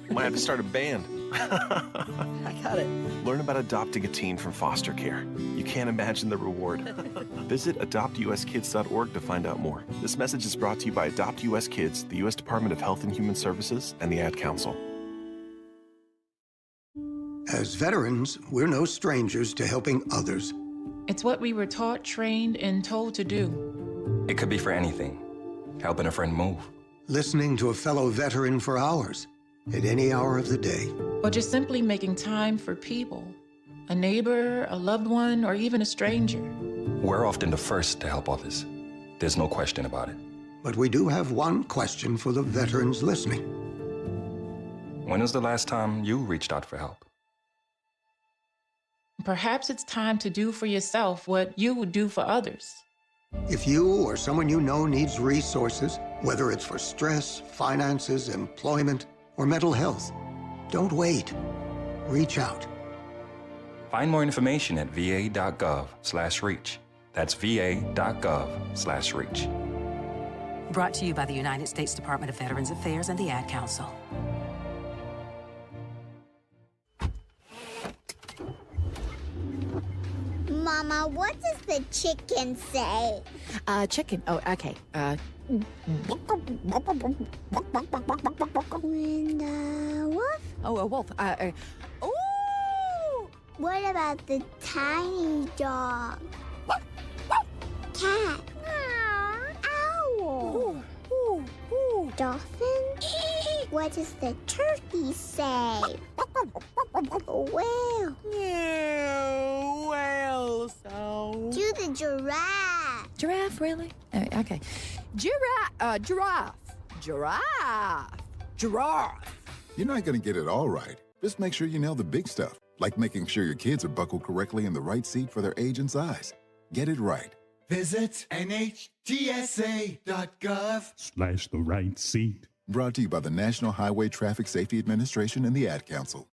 Might have to start a band. I got it. Learn about adopting a teen from foster care. You can't imagine the reward. Visit adoptuskids.org to find out more. This message is brought to you by Adopt US Kids, the U.S. Department of Health and Human Services, and the Ad Council. As veterans, we're no strangers to helping others. It's what we were taught, trained, and told to do. It could be for anything. Helping a friend move, listening to a fellow veteran for hours at any hour of the day. Or just simply making time for people, a neighbor, a loved one, or even a stranger. We're often the first to help others. There's no question about it. But we do have one question for the veterans listening. When was the last time you reached out for help? Perhaps it's time to do for yourself what you would do for others. If you or someone you know needs resources, whether it's for stress, finances, employment, or mental health, don't wait. Reach out. Find more information at va.gov/reach. That's va.gov/reach. Brought to you by the United States Department of Veterans Affairs and the Ad Council. Mama, what does the chicken say? Chicken. Oh, okay. When the wolf? Oh, a wolf. Ooh! What about the tiny dog? Cat? Owl? Dolphin? What does the turkey say? Whale? Whale sound. Do the giraffe. Giraffe, really? Okay. Giraffe. Giraffe. You're not going to get it all right. Just make sure you nail the big stuff, like making sure your kids are buckled correctly in the right seat for their age and size. Get it right. Visit NHTSA.gov/the right seat. Brought to you by the National Highway Traffic Safety Administration and the Ad Council.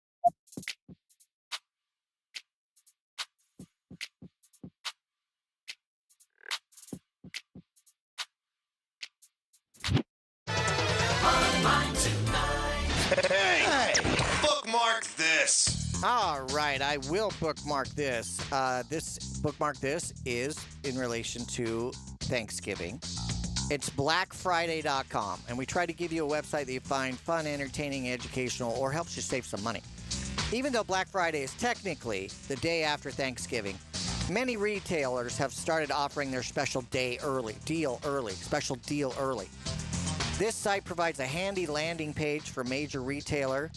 Online tonight. Hey, bookmark this. All right, I will bookmark this. Bookmark this is in relation to Thanksgiving. It's blackfriday.com, and we try to give you a website that you find fun, entertaining, educational, or helps you save some money. Even though Black Friday is technically the day after Thanksgiving, many retailers have started offering their special deal early. This site provides a handy landing page for major retailer.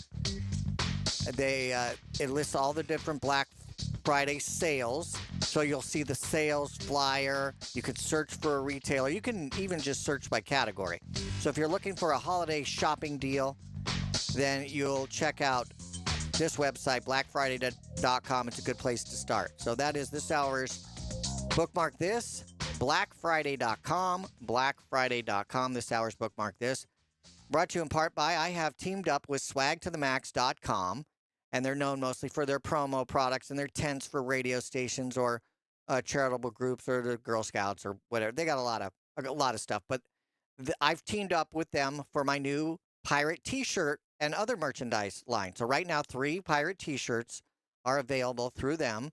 It lists all the different Black Friday sales. So you'll see the sales flyer. You could search for a retailer. You can even just search by category. So if you're looking for a holiday shopping deal, then you'll check out this website, blackfriday.com. It's a good place to start. So that is this hour's bookmark this, blackfriday.com, blackfriday.com. This hour's bookmark this. Brought to you in part by I have teamed up with swagtothemax.com. And they're known mostly for their promo products and their tents for radio stations or charitable groups or the Girl Scouts or whatever. They got a lot of stuff. But I've teamed up with them for my new pirate T-shirt and other merchandise line. So right now, 3 pirate T-shirts are available through them.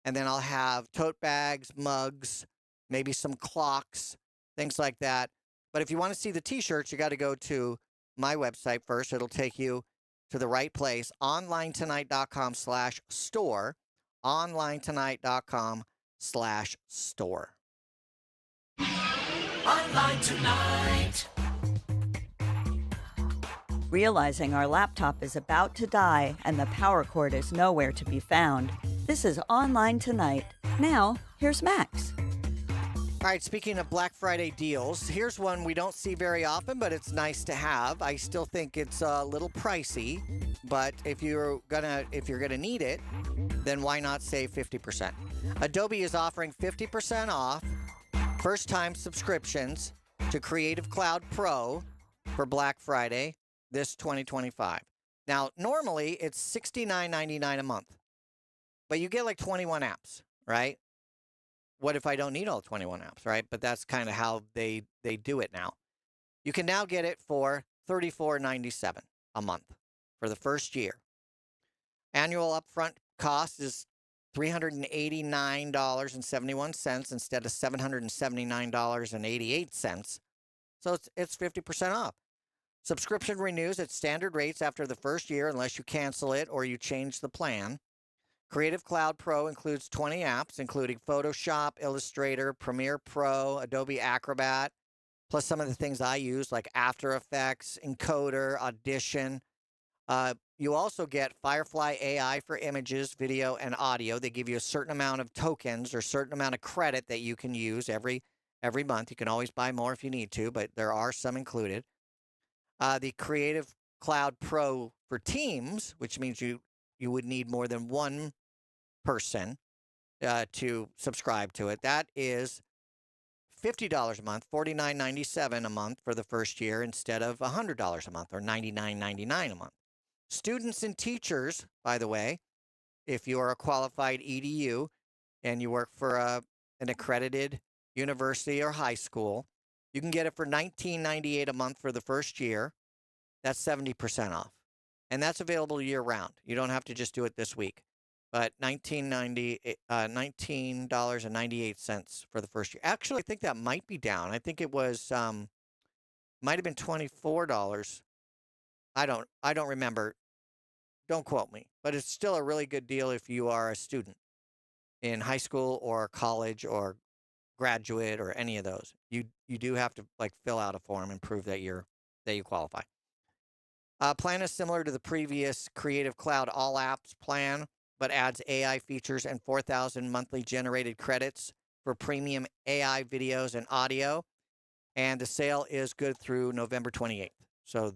And then I'll have tote bags, mugs, maybe some clocks, things like that. But if you want to see the T-shirts, you got to go to my website first. It'll take you to the right place, onlinetonight.com/store, onlinetonight.com/store. Online tonight. Realizing our laptop is about to die and the power cord is nowhere to be found. This is Online Tonight. Now, here's Max. All right, speaking of Black Friday deals, here's one we don't see very often, but it's nice to have. I still think it's a little pricey, but if you're gonna need it, then why not save 50%? Adobe is offering 50% off first-time subscriptions to Creative Cloud Pro for Black Friday this 2025. Now, normally it's $69.99 a month, but you get like 21 apps, right? What if I don't need all 21 apps, right? But that's kind of how they do it now. You can now get it for $34.97 a month for the first year. Annual upfront cost is $389.71 instead of $779.88. So it's 50% off. Subscription renews at standard rates after the first year unless you cancel it or you change the plan. Creative Cloud Pro includes 20 apps, including Photoshop, Illustrator, Premiere Pro, Adobe Acrobat, plus some of the things I use like After Effects, Encoder, Audition. You also get Firefly AI for images, video, and audio. They give you a certain amount of tokens or certain amount of credit that you can use every month. You can always buy more if you need to, but there are some included. The Creative Cloud Pro for Teams, which means you would need more than one person to subscribe to it. That is $50 a month, $49.97 a month for the first year instead of $100 a month or $99.99 a month. Students and teachers, by the way, if you are a qualified EDU and you work for an accredited university or high school, you can get it for $19.98 a month for the first year. That's 70% off. And that's available year round. You don't have to just do it this week. But $19.98 for the first year. Actually, I think that might be down. I think it was might have been $24. I don't remember. Don't quote me. But it's still a really good deal if you are a student in high school or college or graduate or any of those. You do have to like fill out a form and prove that you qualify. Plan is similar to the previous Creative Cloud All Apps plan, but adds AI features and 4,000 monthly generated credits for premium AI videos and audio. And the sale is good through November 28th. So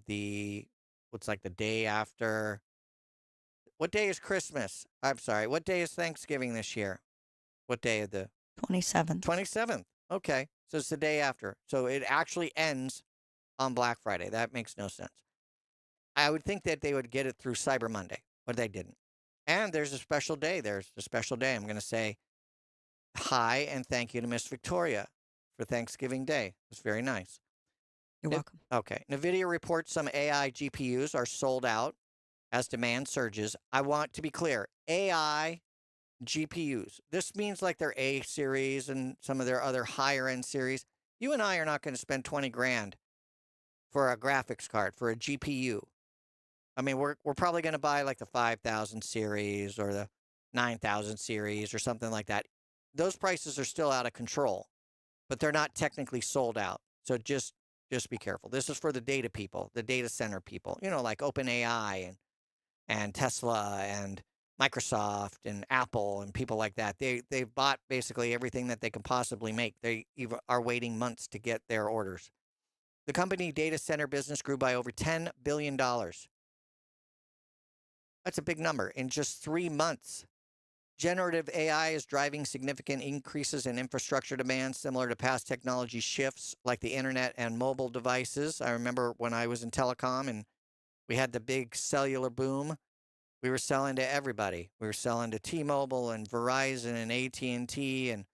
looks like the day after. What day is Christmas? I'm sorry. What day is Thanksgiving this year? What day of the 27th. 27th. Okay. So it's the day after. So it actually ends on Black Friday. That makes no sense. I would think that they would get it through Cyber Monday, but they didn't. And there's a special day. There's a special day. I'm going to say hi and thank you to Miss Victoria for Thanksgiving Day. It's very nice. You're welcome. Okay. NVIDIA reports some AI GPUs are sold out as demand surges. I want to be clear. AI GPUs. This means like their A series and some of their other higher end series. You and I are not going to spend 20 grand for a graphics card, for a GPU. I mean, we're probably going to buy like the 5,000 series or the 9,000 series or something like that. Those prices are still out of control, but they're not technically sold out. So just be careful. This is for the data people, the data center people, like OpenAI and Tesla and Microsoft and Apple and people like that. They've bought basically everything that they can possibly make. They even are waiting months to get their orders. The company data center business grew by over $10 billion. That's a big number in just 3 months. Generative AI is driving significant increases in infrastructure demand, similar to past technology shifts like the internet and mobile devices. I remember when I was in telecom and we had the big cellular boom. We were selling to everybody. We were selling to T-Mobile and Verizon and AT&T and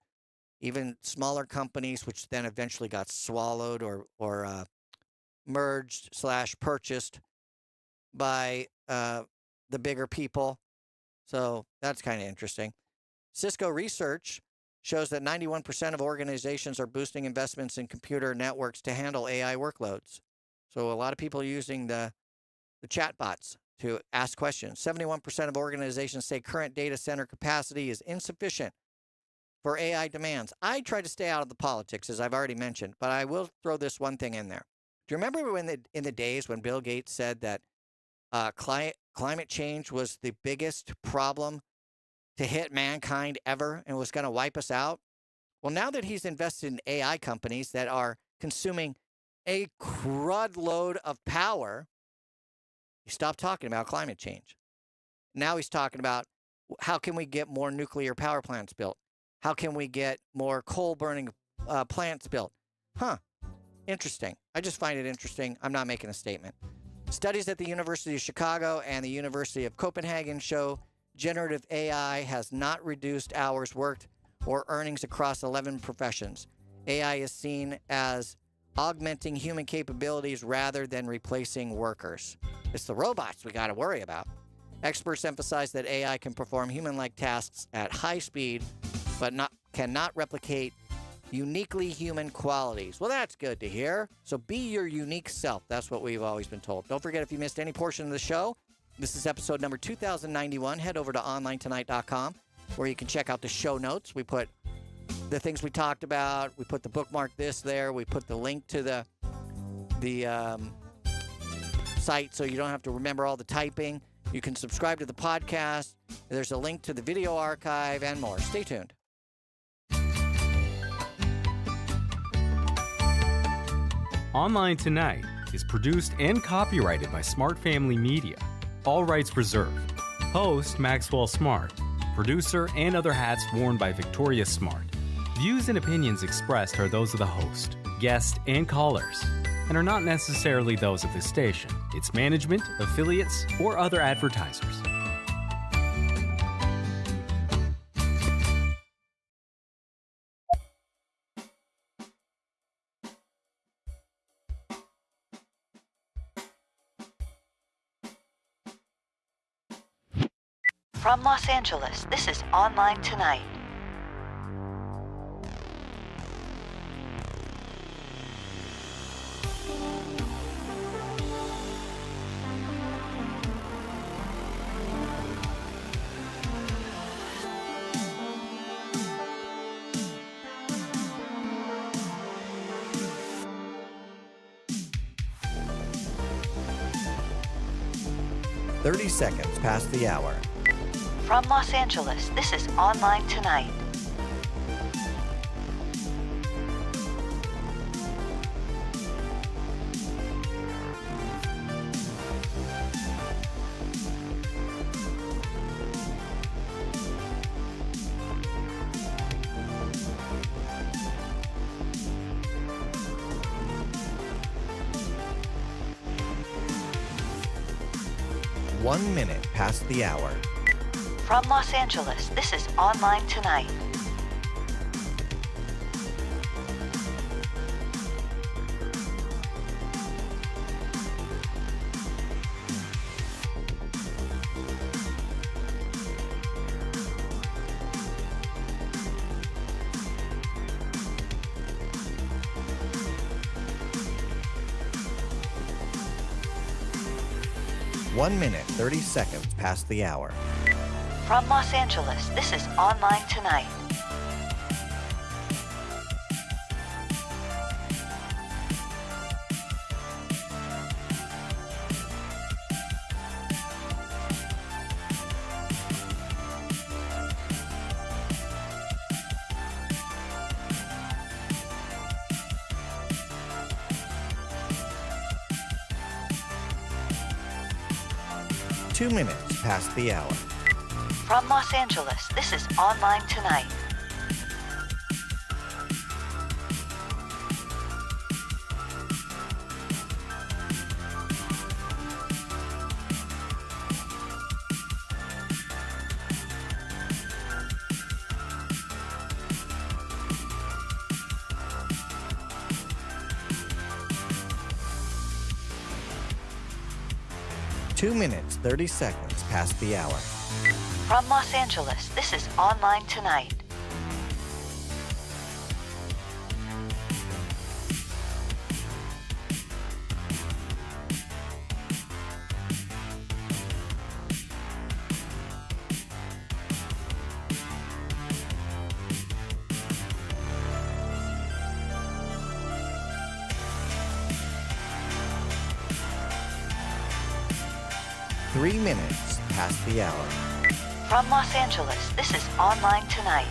even smaller companies, which then eventually got swallowed or merged / purchased by the bigger people. So that's kind of interesting. Cisco research shows that 91% of organizations are boosting investments in computer networks to handle AI workloads. So a lot of people are using the chatbots to ask questions. 71% of organizations say current data center capacity is insufficient for AI demands. I try to stay out of the politics, as I've already mentioned, but I will throw this one thing in there. Do you remember in the days when Bill Gates said that climate change was the biggest problem to hit mankind ever and was going to wipe us out? Well, now that he's invested in AI companies that are consuming a crud load of power, he stopped talking about climate change. Now he's talking about how can we get more nuclear power plants built? How can we get more coal-burning plants built? Interesting. I just find it interesting. I'm not making a statement. Studies at the University of Chicago and the University of Copenhagen show generative AI has not reduced hours worked or earnings across 11 professions. AI is seen as augmenting human capabilities rather than replacing workers. It's the robots we got to worry about. Experts emphasize that AI can perform human-like tasks at high speed, but cannot replicate uniquely human qualities. Well, that's good to hear. So be your unique self. That's what we've always been told. Don't forget, if you missed any portion of the show, this is episode number 2091. Head over to onlinetonight.com where you can check out the show notes. We put the things we talked about. We put the bookmark this there. We put the link to the site so you don't have to remember all the typing. You can subscribe to the podcast. There's a link to the video archive and more. Stay tuned. Online Tonight is produced and copyrighted by Smart Family Media. All rights reserved. Host Maxwell Smart. Producer and other hats worn by Victoria Smart. Views and opinions expressed are those of the host, guest, and callers, and are not necessarily those of this station, its management, affiliates, or other advertisers. From Los Angeles, this is Online Tonight. Seconds past the hour. From Los Angeles, this is Online Tonight. One minute past the hour. From Los Angeles, this is Online Tonight. One minute, 30 seconds past the hour. From Los Angeles, this is Online Tonight. Two minutes past the hour. From Los Angeles, this is Online Tonight. Two minutes, 30 seconds past the hour. From Los Angeles, this is Online Tonight. Three minutes past the hour. From Los Angeles, this is Online Tonight.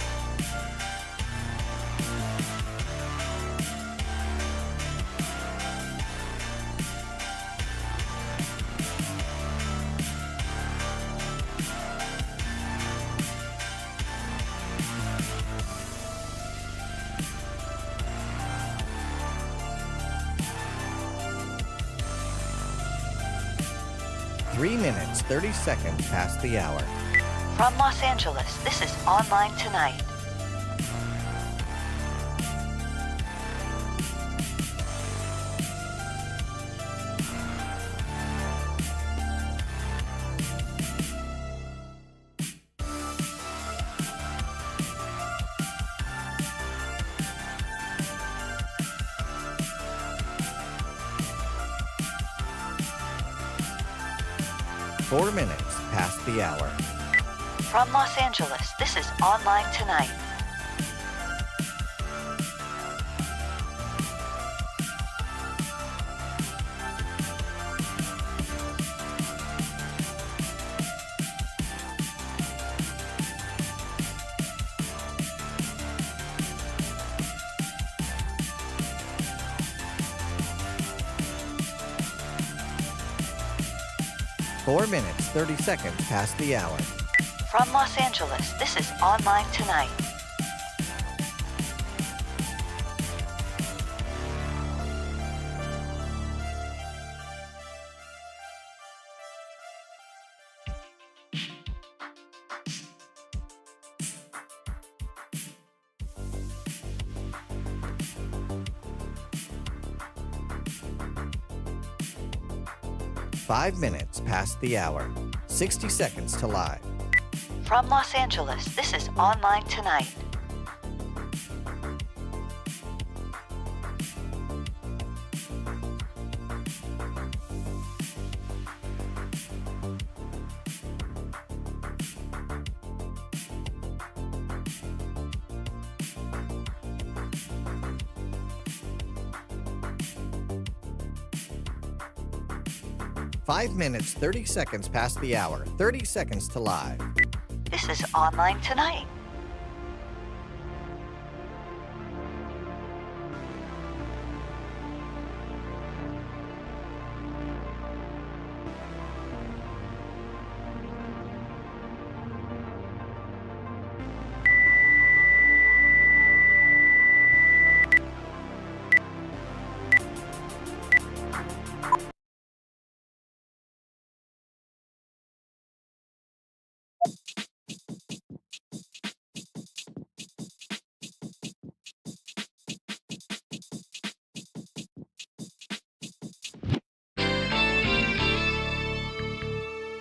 Three minutes, 30 seconds past the hour. From Los Angeles, this is Online Tonight. Four minutes past the hour. From Los Angeles, this is Online Tonight. 4 minutes, 30 seconds past the hour. From Los Angeles, this is Online Tonight. Five minutes past the hour. 60 seconds to live. From Los Angeles, this is Online Tonight. Five minutes, 30 seconds past the hour. 30 seconds to live. This is Online Tonight.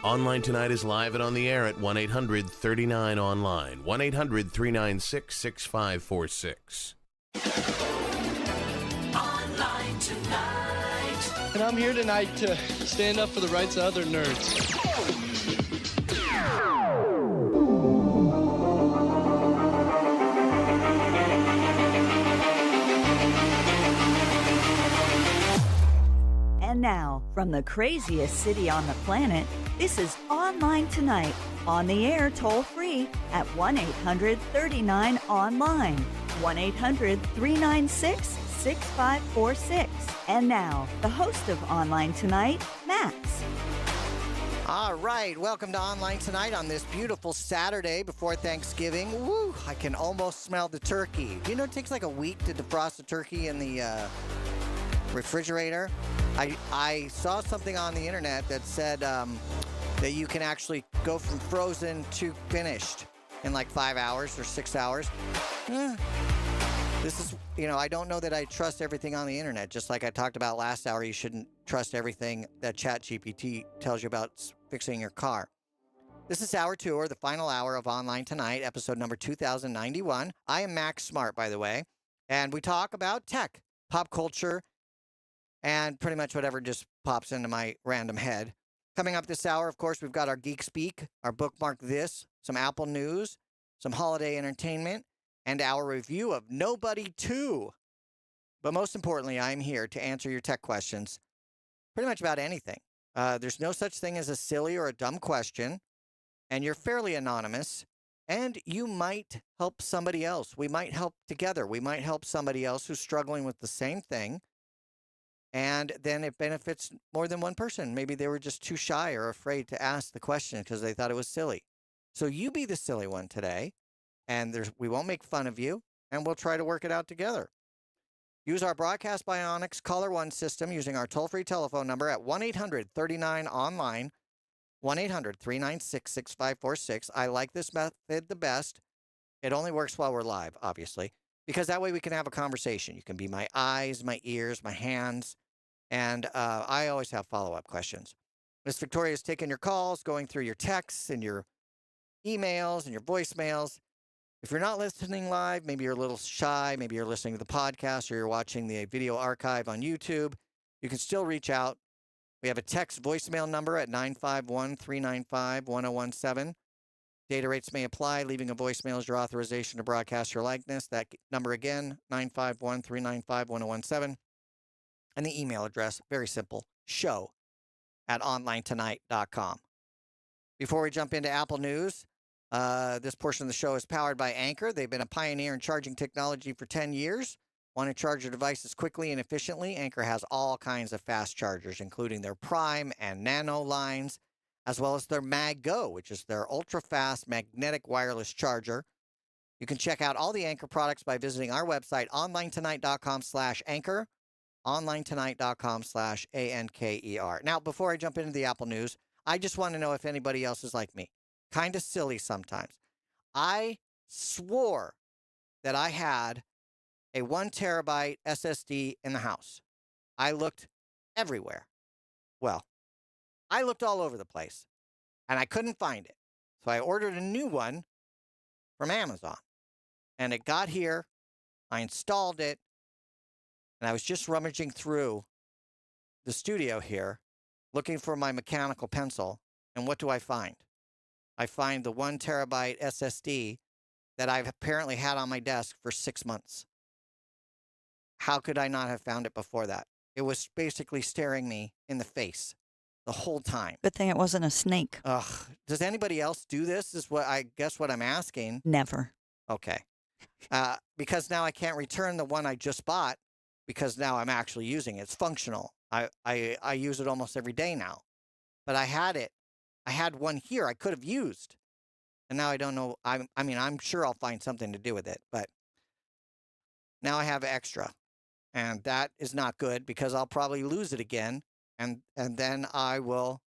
Online Tonight is live and on the air at 1-800-39-ONLINE. 1-800-396-6546. Online Tonight. And I'm here tonight to stand up for the rights of other nerds. And now, from the craziest city on the planet, this is Online Tonight, on the air toll-free at 1-800-39-ONLINE, 1-800-396-6546. And now, the host of Online Tonight, Max. All right, welcome to Online Tonight on this beautiful Saturday before Thanksgiving. Woo, I can almost smell the turkey. Do you know it takes like a week to defrost a turkey in the refrigerator? I saw something on the internet that said that you can actually go from frozen to finished in like 5 hours or 6 hours. This is, I don't know that I trust everything on the internet. Just like I talked about last hour, you shouldn't trust everything that ChatGPT tells you about fixing your car. This is hour 2, or the final hour of Online Tonight, episode number 2091. I am Max Smart, by the way, and we talk about tech, pop culture, and pretty much whatever just pops into my random head. Coming up this hour, of course, we've got our Geek Speak, our Bookmark This, some Apple news, some holiday entertainment, and our review of Nobody 2. But most importantly, I'm here to answer your tech questions pretty much about anything. There's no such thing as a silly or a dumb question, and you're fairly anonymous, and you might help somebody else. We might help together. We might help somebody else who's struggling with the same thing. And then it benefits more than one person. Maybe they were just too shy or afraid to ask the question because they thought it was silly. So you be the silly one today, and we won't make fun of you, and we'll try to work it out together. Use our Broadcast Bionics Caller One system using our toll-free telephone number at 1-800-39-ONLINE, 1-800-396-6546. I like this method the best. It only works while we're live, obviously, because that way we can have a conversation. You can be my eyes, my ears, my hands, and I always have follow-up questions. Miss Victoria is taking your calls, going through your texts and your emails and your voicemails. If you're not listening live, maybe you're a little shy, maybe you're listening to the podcast or you're watching the video archive on YouTube, you can still reach out. We have a text voicemail number at 951-395-1017. Data rates may apply. Leaving a voicemail is your authorization to broadcast your likeness. That number again, 951-395-1017. And the email address, very simple, show@onlinetonight.com. Before we jump into Apple News, this portion of the show is powered by Anchor. They've been a pioneer in charging technology for 10 years. Want to charge your devices quickly and efficiently? Anchor has all kinds of fast chargers, including their Prime and Nano lines. as well as their Mag Go, which is their ultra-fast magnetic wireless charger. You can check out all the Anchor products by visiting our website, onlinetonight.com/anchor, onlinetonight.com/ANKER. Now, before I jump into the Apple news, I just want to know if anybody else is like me. Kind of silly sometimes. I swore that I had a 1 terabyte SSD in the house. I looked everywhere. Well, I looked all over the place, and I couldn't find it. So I ordered a new one from Amazon, and it got here. I installed it, and I was just rummaging through the studio here, looking for my mechanical pencil, and what do I find? I find the 1 terabyte SSD that I've apparently had on my desk for 6 months. How could I not have found it before that? It was basically staring me in the face the whole time. Good thing it wasn't a snake. Ugh. Does anybody else do this? Is what I guess what I'm asking. Never. Okay. Because now I can't return the one I just bought because now I'm actually using it. It's functional. I use it almost every day now. But I had it. I had one here I could have used. And now I don't know. I mean, I'm sure I'll find something to do with it. But now I have extra. And that is not good because I'll probably lose it again. And then I will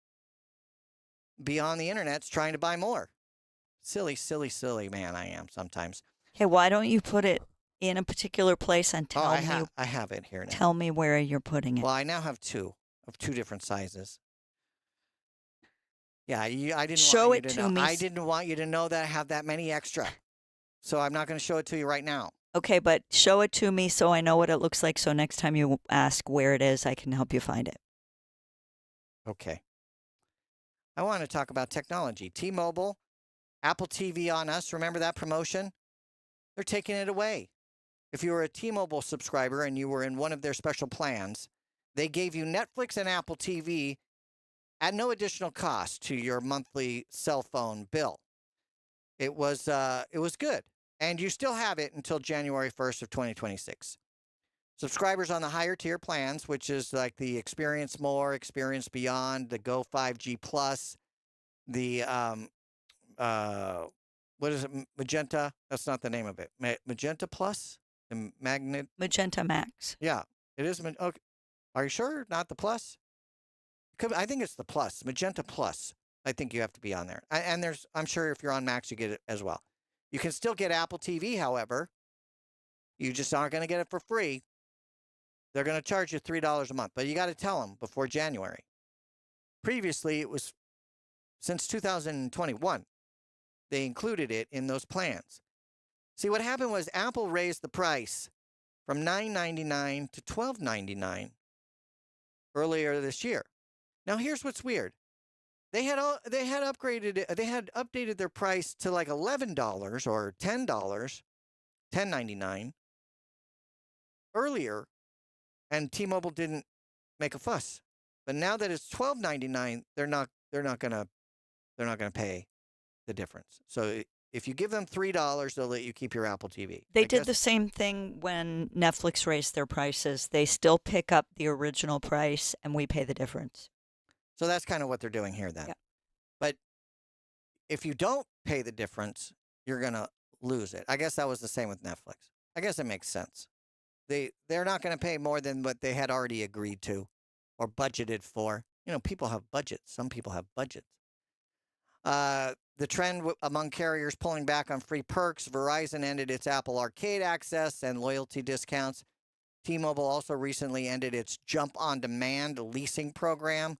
be on the internet trying to buy more. Silly, silly, silly man I am sometimes. Hey, why don't you put it in a particular place and tell me? I have it here now. Tell me where you're putting it. Well, I now have two of two different sizes. Yeah, I didn't show want you it to to know. me. I didn't want you to know that I have that many extra. So I'm not going to show it to you right now. Okay, but show it to me so I know what it looks like. So next time you ask where it is, I can help you find it. Okay. I want to talk about technology. T-Mobile, Apple TV on Us. Remember that promotion? They're taking it away. If you were a T-Mobile subscriber and you were in one of their special plans, they gave you Netflix and Apple TV at no additional cost to your monthly cell phone bill. It was good. And you still have it until January 1st of 2026. Subscribers on the higher tier plans, which is like the Experience More, Experience Beyond, the Go 5G Plus, the, what is it, Magenta? That's not the name of it. Magenta Plus? The Magenta Max. Yeah, it is. Okay. Are you sure? Not the Plus? I think it's the Plus, Magenta Plus. I think you have to be on there. And I'm sure if you're on Max, you get it as well. You can still get Apple TV, however. You just aren't going to get it for free. They're going to charge you $3 a month, but you got to tell them before January. Previously, it was since 2021, they included it in those plans. See, what happened was Apple raised the price from $9.99 to $12.99 earlier this year. Now, here's what's weird. They had updated their price to like $11 or $10, $10.99 earlier, and T-Mobile didn't make a fuss. But now that it's $12.99, they're not gonna pay the difference. So if you give them $3, they'll let you keep your Apple TV. They did the same thing when Netflix raised their prices. They still pick up the original price, and we pay the difference. So that's kind of what they're doing here then. Yeah. But if you don't pay the difference, you're going to lose it. I guess that was the same with Netflix. I guess it makes sense. They're not going to pay more than what they had already agreed to or budgeted for. You know, people have budgets. Some people have budgets. The trend among carriers pulling back on free perks. Verizon ended its Apple Arcade access and loyalty discounts. T-Mobile also recently ended its Jump on Demand leasing program.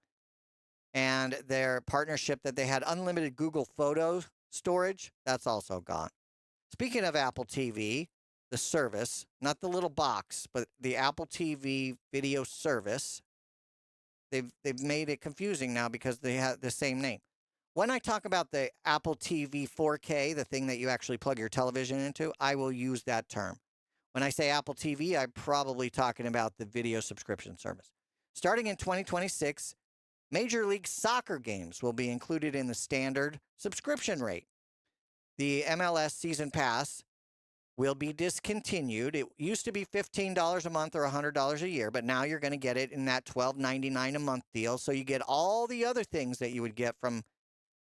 And their partnership that they had unlimited Google Photo storage, that's also gone. Speaking of Apple TV, the service, not the little box, but the Apple TV video service, they've made it confusing now because they have the same name. When I talk about the Apple TV 4K, the thing that you actually plug your television into, I will use that term. When I say Apple TV, I'm probably talking about the video subscription service. Starting in 2026, Major League Soccer games will be included in the standard subscription rate. The MLS Season Pass will be discontinued. It used to be $15 a month or $100 a year, but now you're going to get it in that $12.99 a month deal. So you get all the other things that you would get from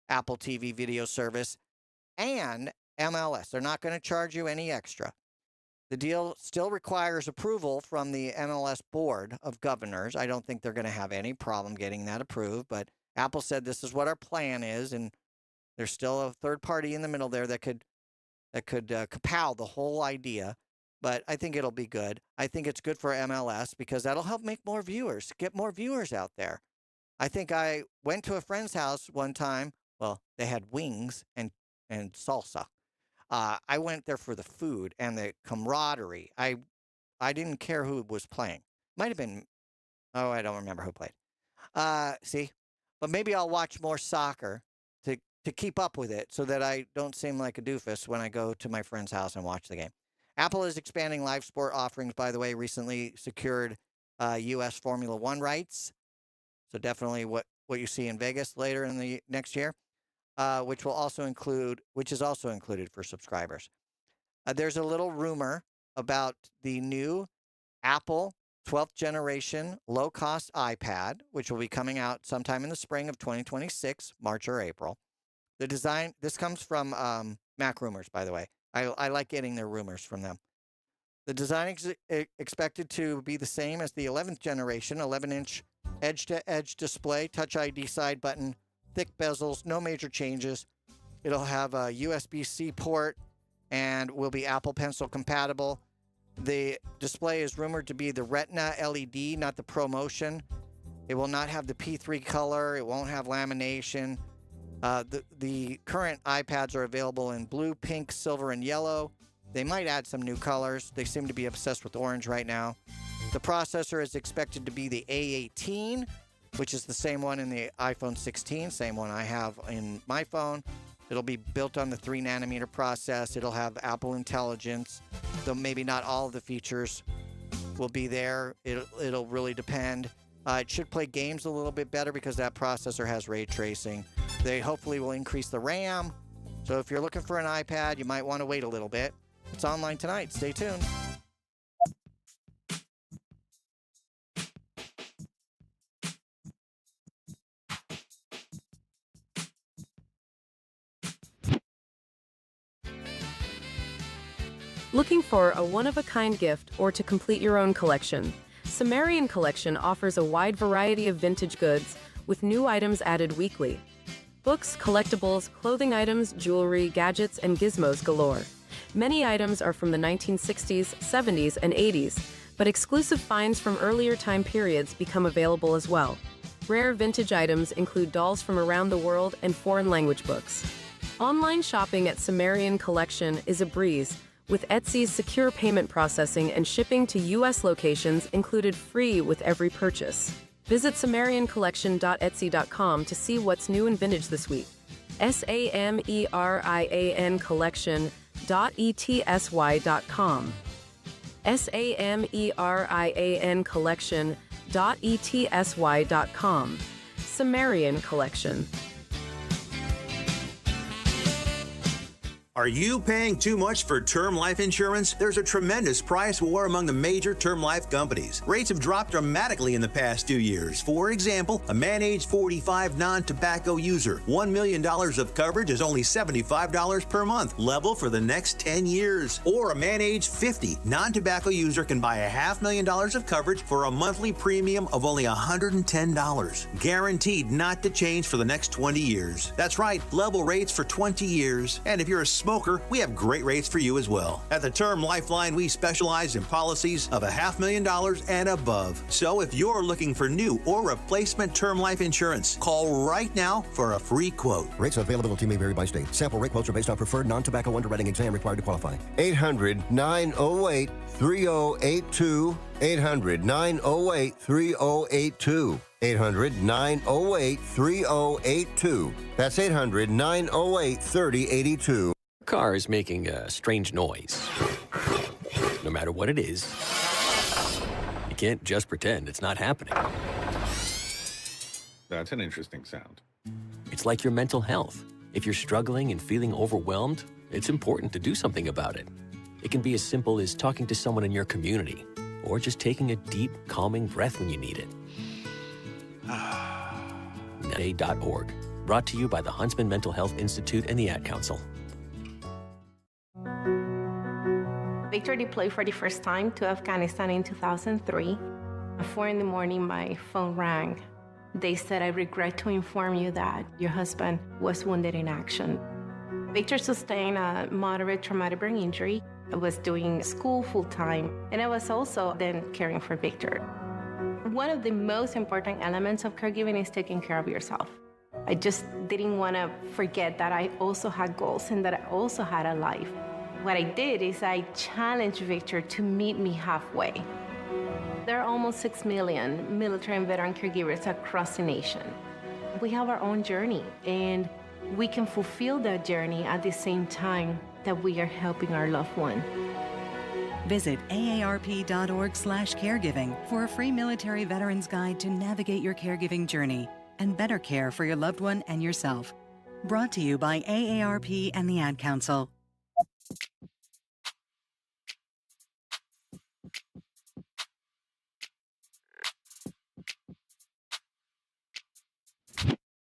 Apple TV video service and MLS. They're not going to charge you any extra. The deal still requires approval from the MLS Board of Governors. I don't think they're going to have any problem getting that approved, but Apple said this is what our plan is, and there's still a third party in the middle there that could kapow the whole idea, but I think it'll be good. I think it's good for MLS because that'll help make more viewers, get more viewers out there. I think I went to a friend's house one time. Well, they had wings and salsa. I went there for the food and the camaraderie. I didn't care who was playing. Might have been, I don't remember who played. See? But maybe I'll watch more soccer to keep up with it so that I don't seem like a doofus when I go to my friend's house and watch the game. Apple is expanding live sport offerings, by the way, recently secured U.S. Formula One rights. So definitely what you see in Vegas later in the next year, which is also included for subscribers. There's a little rumor about the new Apple 12th generation low-cost iPad, which will be coming out sometime in the spring of 2026, March or April. The design, this comes from Mac Rumors, by the way. I like getting their rumors from them. The design expected to be the same as the 11th generation, 11-inch edge-to-edge display, Touch ID side button, thick bezels, no major changes. It'll have a USB-C port and will be Apple Pencil compatible. The display is rumored to be the Retina LED, not the ProMotion. It will not have the P3 color. It won't have lamination. The current iPads are available in blue, pink, silver, and yellow. They might add some new colors. They seem to be obsessed with orange right now. The processor is expected to be the A18, which is the same one in the iPhone 16, same one I have in my phone. It'll be built on the 3-nanometer process. It'll have Apple Intelligence, though maybe not all of the features will be there. It'll really depend. It should play games a little bit better because that processor has ray tracing. They hopefully will increase the RAM. So if you're looking for an iPad, you might want to wait a little bit. It's online tonight. Stay tuned. Looking for a one-of-a-kind gift or to complete your own collection? Sumerian Collection offers a wide variety of vintage goods with new items added weekly. Books, collectibles, clothing items, jewelry, gadgets, and gizmos galore. Many items are from the 1960s, 70s, and 80s, but exclusive finds from earlier time periods become available as well. Rare vintage items include dolls from around the world and foreign language books. Online shopping at Sumerian Collection is a breeze, with Etsy's secure payment processing and shipping to U.S. locations included free with every purchase. Visit SumerianCollection.etsy.com to see what's new and vintage this week. SAMERIAN Collection.etsy.com. SAMERIAN Collection.etsy.com. Sumerian Collection. Are you paying too much for term life insurance? There's a tremendous price war among the major term life companies. Rates have dropped dramatically in the past 2 years. For example, a man age 45 non-tobacco user, $1 million of coverage is only $75 per month, level for the next 10 years. Or a man age 50 non-tobacco user can buy $500,000 of coverage for a monthly premium of only $110, guaranteed not to change for the next 20 years. That's right, level rates for 20 years. And if you're a smoker, we have great rates for you as well. At the Term Lifeline, we specialize in policies of $500,000 and above. So if you're looking for new or replacement term life insurance, call right now for a free quote. Rates and availability may vary by state. Sample rate quotes are based on preferred non-tobacco underwriting exam required to qualify. 800-908-3082. 800-908-3082. 800-908-3082. That's 800-908-3082. Car is making a strange noise. No matter what it is, you can't just pretend it's not happening. That's an interesting sound. It's like your mental health. If you're struggling and feeling overwhelmed, it's important to do something about it. It can be as simple as talking to someone in your community, or just taking a deep, calming breath when you need it. Net.org. Brought to you by the Huntsman Mental Health Institute and the Ad Council. Victor deployed for the first time to Afghanistan in 2003. At 4 in the morning, my phone rang. They said, "I regret to inform you that your husband was wounded in action." Victor sustained a moderate traumatic brain injury. I was doing school full-time, and I was also then caring for Victor. One of the most important elements of caregiving is taking care of yourself. I just didn't want to forget that I also had goals and that I also had a life. What I did is I challenged Victor to meet me halfway. There are almost 6 million military and veteran caregivers across the nation. We have our own journey, and we can fulfill that journey at the same time that we are helping our loved one. Visit aarp.org/caregiving for a free military veterans guide to navigate your caregiving journey and better care for your loved one and yourself. Brought to you by AARP and the Ad Council.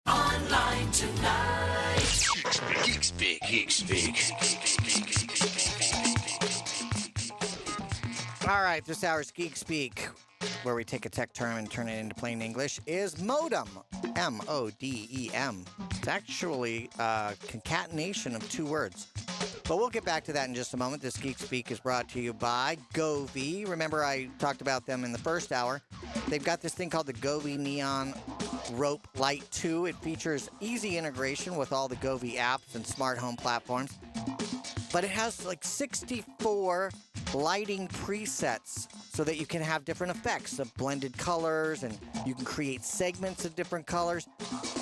Online tonight. Geek Speak. Geek Speak. All right, this hour's Geek Speak, where we take a tech term and turn it into plain English, is modem. M-O-D-E-M. It's actually a concatenation of 2 words. But we'll get back to that in just a moment. This Geek Speak is brought to you by Govee. Remember, I talked about them in the first hour. They've got this thing called the Govee Neon Rope Light 2. It features easy integration with all the Govee apps and smart home platforms. But it has like 64 lighting presets so that you can have different effects of blended colors, and you can create segments of different colors.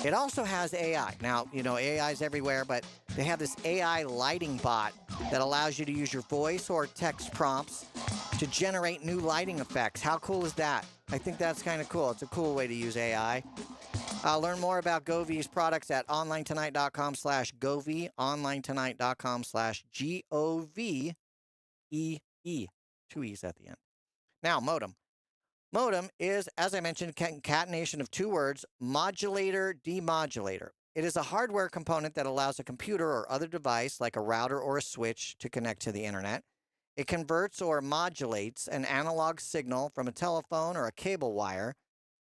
It also has AI. Now, you know, AI is everywhere, but they have this AI lighting bot that allows you to use your voice or text prompts to generate new lighting effects. How cool is that? I think that's kind of cool. It's a cool way to use AI. Learn more about Govee's products at onlinetonight.com/Govee, onlinetonight.com/GOVEE. 2 E's at the end. Now, modem. Modem is, as I mentioned, concatenation of 2 words, modulator, demodulator. It is a hardware component that allows a computer or other device, like a router or a switch, to connect to the internet. It converts or modulates an analog signal from a telephone or a cable wire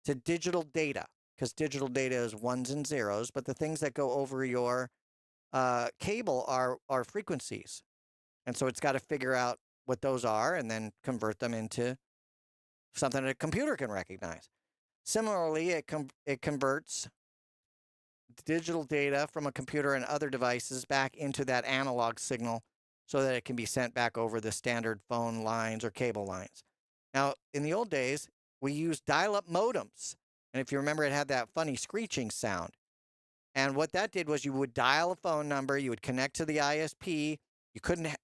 to digital data, because digital data is 1s and 0s, but the things that go over your cable are frequencies. And so it's got to figure out what those are and then convert them into something that a computer can recognize. Similarly, it converts digital data from a computer and other devices back into that analog signal so that it can be sent back over the standard phone lines or cable lines. Now, in the old days, we used dial-up modems. And if you remember, it had that funny screeching sound. And what that did was you would dial a phone number, you would connect to the ISP. You couldn't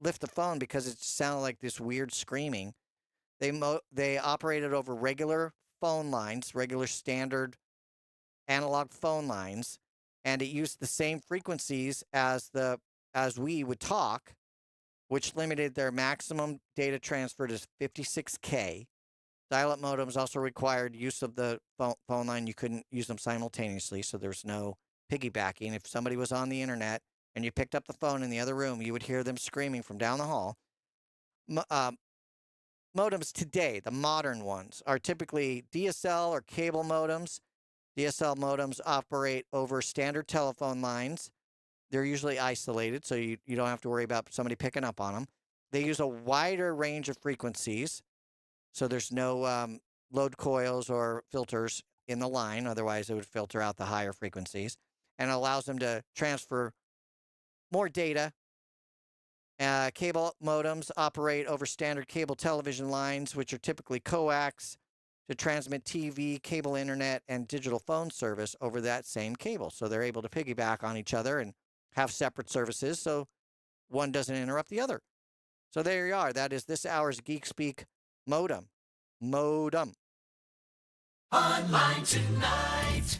lift the phone because it sounded like this weird screaming. They operated over regular phone lines, regular standard analog phone lines, and it used the same frequencies as we would talk, which limited their maximum data transfer to 56K. Dial-up modems also required use of the phone line. You couldn't use them simultaneously, so there's no piggybacking. If somebody was on the internet and you picked up the phone in the other room, you would hear them screaming from down the hall. Modems today, the modern ones, are typically DSL or cable modems. DSL modems operate over standard telephone lines. They're usually isolated, so you don't have to worry about somebody picking up on them. They use a wider range of frequencies, so there's no load coils or filters in the line. Otherwise, it would filter out the higher frequencies, and allows them to transfer more data. Cable modems operate over standard cable television lines, which are typically coax, to transmit TV, cable internet, and digital phone service over that same cable. So they're able to piggyback on each other and have separate services so one doesn't interrupt the other. So there you are. That is this hour's Geek Speak modem. Modem. Online tonight.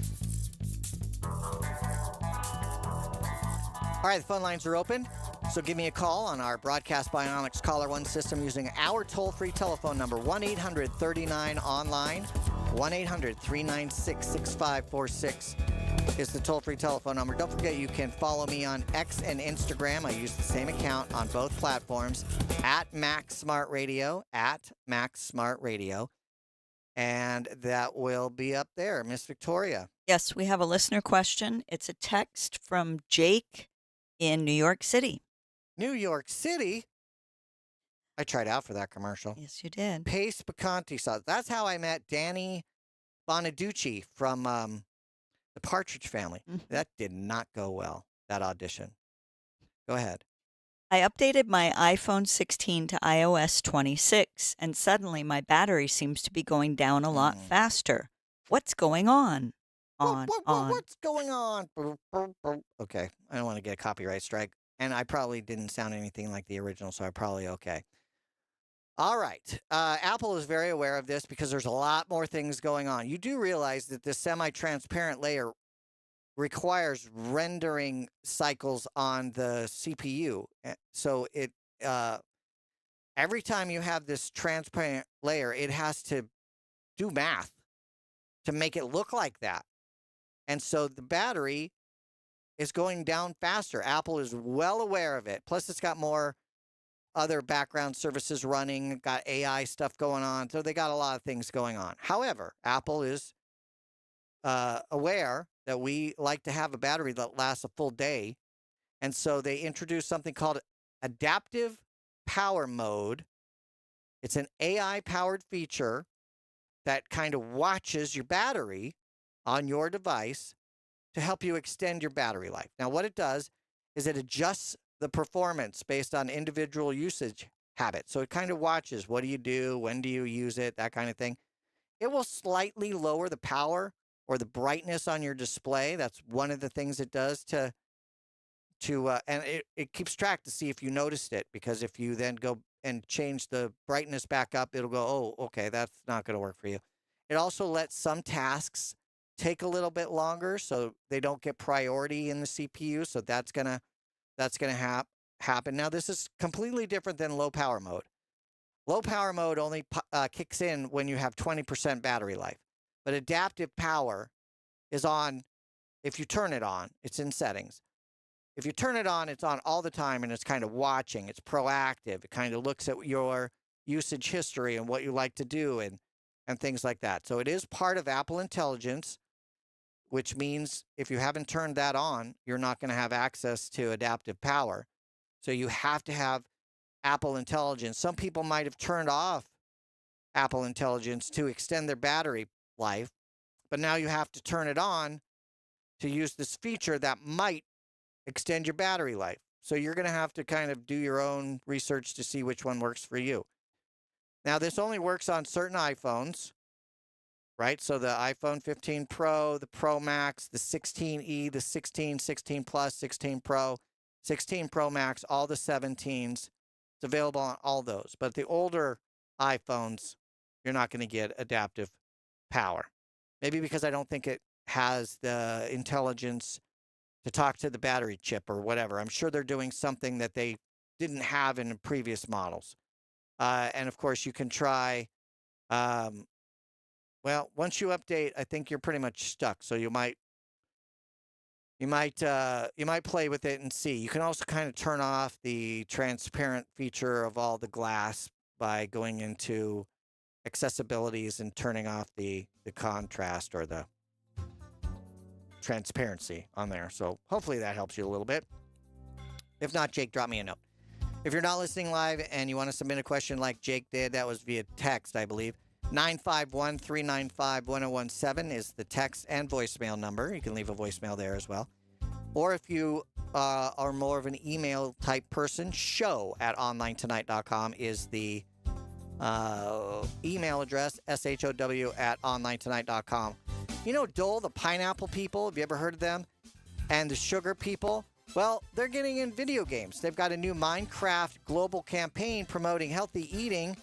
All right, the phone lines are open. So give me a call on our Broadcast Bionics Caller One system using our toll-free telephone number, 1-800-39-ONLINE. 1-800-396-6546 is the toll-free telephone number. Don't forget, you can follow me on X and Instagram. I use the same account on both platforms, at Max Smart Radio, at Max Smart Radio. And that will be up there. Miss Victoria. Yes, we have a listener question. It's a text from Jake in New York City. New York City? I tried out for that commercial. Yes, you did. Pace Picante sauce. That's how I met Danny Bonaducci from the Partridge Family. That did not go well, that audition. Go ahead. I updated my iPhone 16 to iOS 26, and suddenly my battery seems to be going down a lot faster. What's going on? What's going on? Okay, I don't want to get a copyright strike. And I probably didn't sound anything like the original, so I'm probably okay. All right. Apple is very aware of this because there's a lot more things going on. You do realize that this semi-transparent layer requires rendering cycles on the CPU. So it every time you have this transparent layer, it has to do math to make it look like that. And so the battery is going down faster. Apple is well aware of it. Plus, it's got more other background services running, got AI stuff going on. So they got a lot of things going on. However, Apple is aware that we like to have a battery that lasts a full day. And so they introduced something called Adaptive Power Mode. It's an AI-powered feature that kind of watches your battery on your device to help you extend your battery life. Now, what it does is it adjusts the performance based on individual usage habits. So it kind of watches, what do you do, when do you use it, that kind of thing. It will slightly lower the power or the brightness on your display. That's one of the things it does and it keeps track to see if you noticed it, because if you then go and change the brightness back up, it'll go, oh, okay, that's not going to work for you. It also lets some tasks take a little bit longer so they don't get priority in the CPU. So that's gonna happen. Now, this is completely different than low power mode. Low power mode only kicks in when you have 20% battery life. But adaptive power is on if you turn it on. It's in settings. If you turn it on, it's on all the time, and it's kind of watching. It's proactive. It kind of looks at your usage history and what you like to do and things like that. So it is part of Apple Intelligence, which means if you haven't turned that on, you're not going to have access to adaptive power. So you have to have Apple Intelligence. Some people might have turned off Apple Intelligence to extend their battery life, but now you have to turn it on to use this feature that might extend your battery life. So you're going to have to kind of do your own research to see which one works for you. Now, this only works on certain iPhones, right? So the iPhone 15 Pro, the Pro Max, the 16e, the 16, 16 Plus, 16 Pro, 16 Pro Max, all the 17s. It's available on all those. But the older iPhones, you're not going to get adaptive power. Maybe because I don't think it has the intelligence to talk to the battery chip or whatever. I'm sure they're doing something that they didn't have in the previous models. And of course, you can try, well, once you update, I think you're pretty much stuck. So you might play with it and see. You can also kind of turn off the transparent feature of all the glass by going into accessibilities and turning off the contrast or the transparency on there. So hopefully that helps you a little bit. If not, Jake, drop me a note. If you're not listening live and you want to submit a question like Jake did, that was via text, I believe. 951-395-1017 is the text and voicemail number. You can leave a voicemail there as well. Or if you are more of an email type person, show@onlinetonight.com is the email address, show@onlinetonight.com. You know Dole, the pineapple people? Have you ever heard of them? And the sugar people? Well, they're getting in video games. They've got a new Minecraft global campaign promoting healthy eating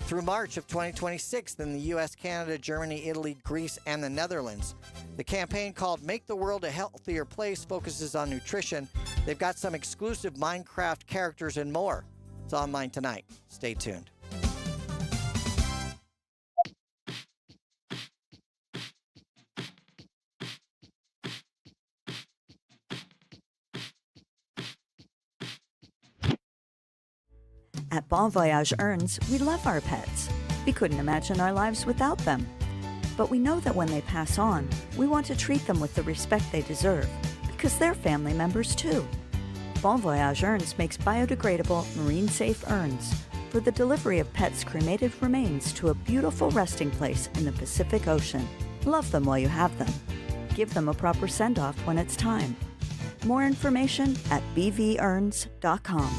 through March of 2026 in the U.S., Canada, Germany, Italy, Greece, and the Netherlands. The campaign called Make the World a Healthier Place focuses on nutrition. They've got some exclusive Minecraft characters and more. It's online tonight. Stay tuned. At Bon Voyage Earns, we love our pets. We couldn't imagine our lives without them. But we know that when they pass on, we want to treat them with the respect they deserve, because they're family members too. Bon Voyage Earns makes biodegradable, marine-safe urns for the delivery of pets' cremated remains to a beautiful resting place in the Pacific Ocean. Love them while you have them. Give them a proper send-off when it's time. More information at bvorns.com.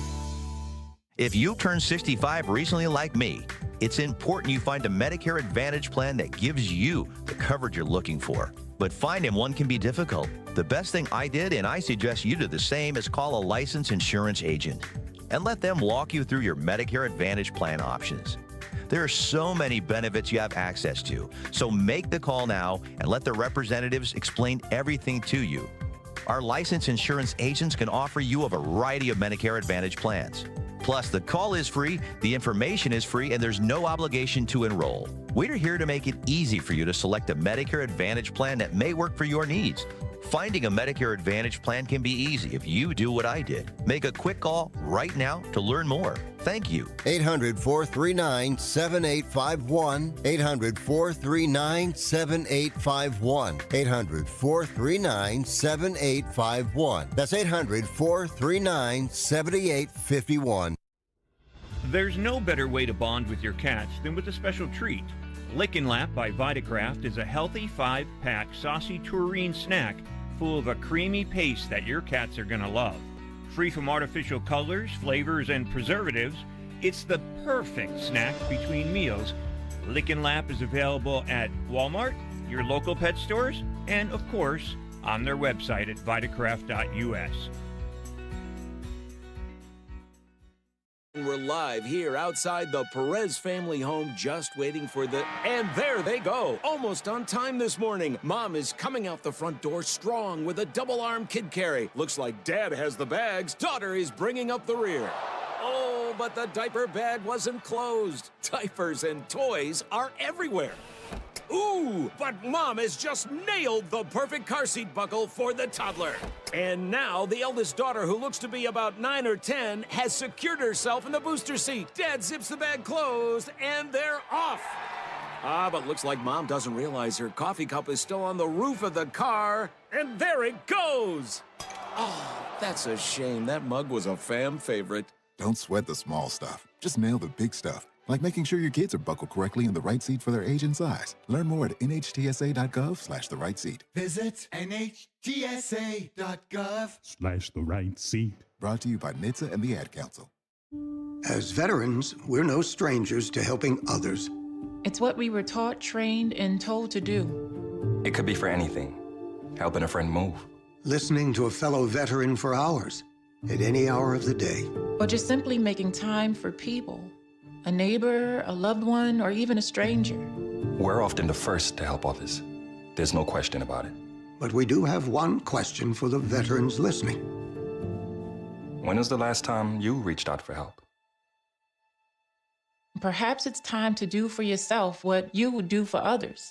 If you turned 65 recently like me, it's important you find a Medicare Advantage plan that gives you the coverage you're looking for. But finding one can be difficult. The best thing I did, and I suggest you do the same, is call a licensed insurance agent and let them walk you through your Medicare Advantage plan options. There are so many benefits you have access to, so make the call now and let the representatives explain everything to you. Our licensed insurance agents can offer you a variety of Medicare Advantage plans. Plus, the call is free, the information is free, and there's no obligation to enroll. We're here to make it easy for you to select a Medicare Advantage plan that may work for your needs. Finding a Medicare Advantage plan can be easy if you do what I did. Make a quick call right now to learn more. Thank you. 800-439-7851. 800-439-7851. 800-439-7851. That's 800-439-7851. There's no better way to bond with your cats than with a special treat. Lick and Lap by Vitacraft is a healthy 5-pack saucy tureen snack full of a creamy paste that your cats are going to love. Free from artificial colors, flavors, and preservatives, it's the perfect snack between meals. Lick and Lap is available at Walmart, your local pet stores, and of course, on their website at vitacraft.us. We're live here outside the Perez family home, just waiting for the... And there they go, almost on time this morning. Mom is coming out the front door strong with a double-arm kid carry. Looks like Dad has the bags. Daughter is bringing up the rear. Oh, but the diaper bag wasn't closed. Diapers and toys are everywhere. Ooh, but Mom has just nailed the perfect car seat buckle for the toddler. And now the eldest daughter, who looks to be about 9 or 10, has secured herself in the booster seat. Dad zips the bag closed, and they're off. But looks like Mom doesn't realize her coffee cup is still on the roof of the car. And there it goes. Oh, that's a shame. That mug was a fam favorite. Don't sweat the small stuff. Just nail the big stuff. Like making sure your kids are buckled correctly in the right seat for their age and size. Learn more at nhtsa.gov/the right seat. Visit nhtsa.gov/the right seat. Brought to you by NHTSA and the Ad Council. As veterans, we're no strangers to helping others. It's what we were taught, trained, and told to do. It could be for anything. Helping a friend move. Listening to a fellow veteran for hours, at any hour of the day. Or just simply making time for people. A neighbor, a loved one, or even a stranger. We're often the first to help others. There's no question about it. But we do have one question for the veterans listening. When was the last time you reached out for help? Perhaps it's time to do for yourself what you would do for others.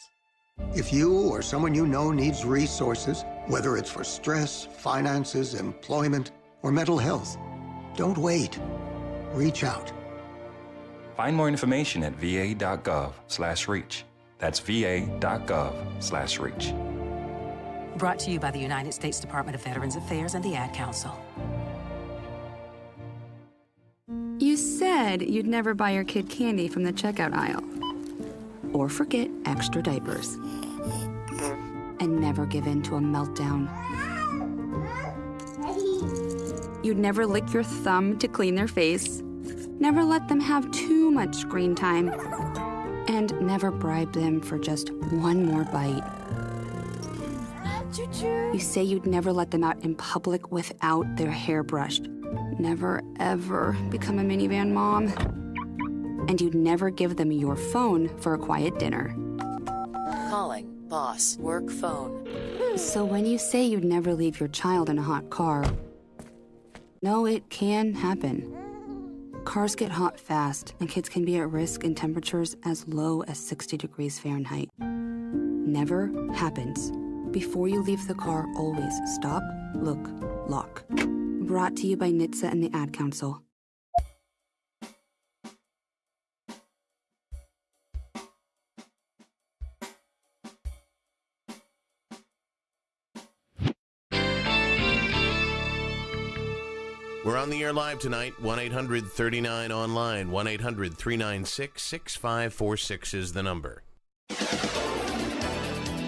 If you or someone you know needs resources, whether it's for stress, finances, employment, or mental health, don't wait. Reach out. Find more information at va.gov/reach. That's va.gov/reach. Brought to you by the United States Department of Veterans Affairs and the Ad Council. You said you'd never buy your kid candy from the checkout aisle. Or forget extra diapers. And never give in to a meltdown. You'd never lick your thumb to clean their face. Never let them have too much screen time. And never bribe them for just one more bite. You say you'd never let them out in public without their hair brushed. Never, ever become a minivan mom. And you'd never give them your phone for a quiet dinner. Calling Boss, work phone. So when you say you'd never leave your child in a hot car, no, it can happen. Cars get hot fast, and kids can be at risk in temperatures as low as 60 degrees Fahrenheit. Never happens. Before you leave the car, always stop, look, lock. Brought to you by NHTSA and the Ad Council. We're on the air live tonight. 1-800-39-ONLINE. 1-800-396-6546 is the number.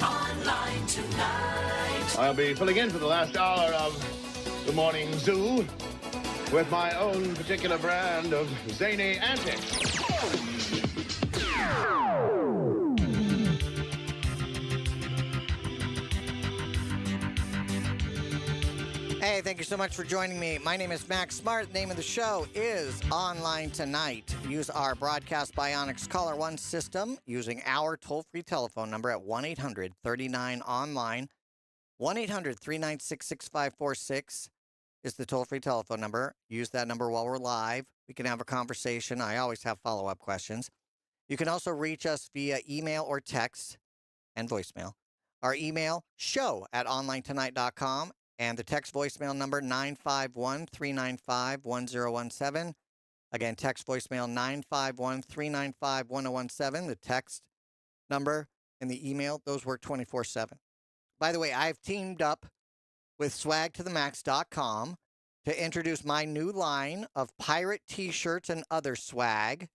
Online tonight. I'll be filling in for the last hour of the morning zoo with my own particular brand of zany antics. Hey, thank you so much for joining me. My name is Max Smart. The name of the show is Online Tonight. Use our Broadcast Bionics Caller One system using our toll-free telephone number at 1-800-39-ONLINE. 1-800-396-6546 is the toll-free telephone number. Use that number while we're live. We can have a conversation. I always have follow-up questions. You can also reach us via email or text and voicemail. Our email, show@onlinetonight.com. And the text voicemail number, 951-395-1017. Again, text voicemail, 951-395-1017. The text number and the email, those work 24/7. By the way, I've teamed up with swagtothemax.com to introduce my new line of pirate T-shirts and other swag.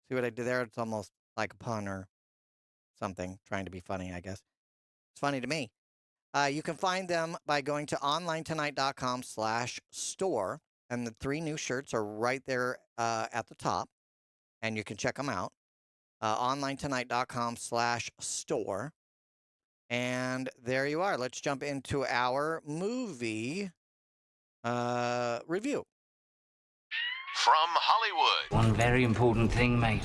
See what I did there? It's almost like a pun or something, trying to be funny, I guess. It's funny to me. You can find them by going to onlinetonight.com/store, and the 3 new shirts are right there at the top, and you can check them out. Onlinetonight.com/store, and there you are. Let's jump into our movie review. From Hollywood. One very important thing, mate.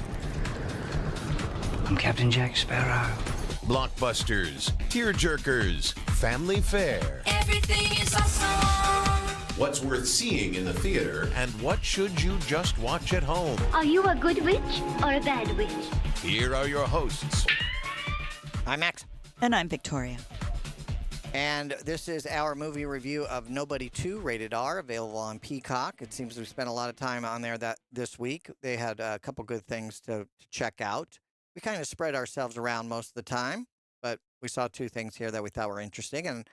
I'm Captain Jack Sparrow. Blockbusters, tearjerkers, family fare. Everything is awesome. What's worth seeing in the theater, and what should you just watch at home? Are you a good witch or a bad witch? Here are your hosts. I'm Max. And I'm Victoria. And this is our movie review of Nobody 2, rated R, available on Peacock. It seems we spent a lot of time on there this week. They had a couple good things to check out. We kind of spread ourselves around most of the time, but we saw 2 things here that we thought were interesting. And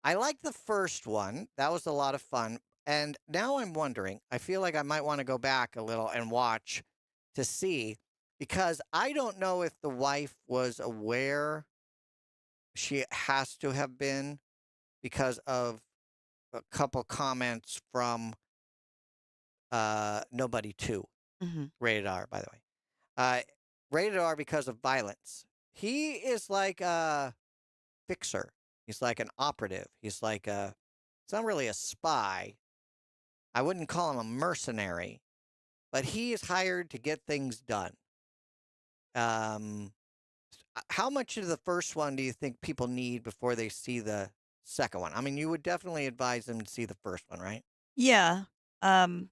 I liked the first one. That was a lot of fun. And now I'm wondering, I feel like I might want to go back a little and watch to see, because I don't know if the wife was aware. She has to have been, because of a couple comments from Nobody 2, rated R, by the way. Rated R because of violence. He is like a fixer. He's like an operative. He's like he's not really a spy. I wouldn't call him a mercenary, but he is hired to get things done. How much of the first one do you think people need before they see the second one? I mean, you would definitely advise them to see the first one, right? Yeah. I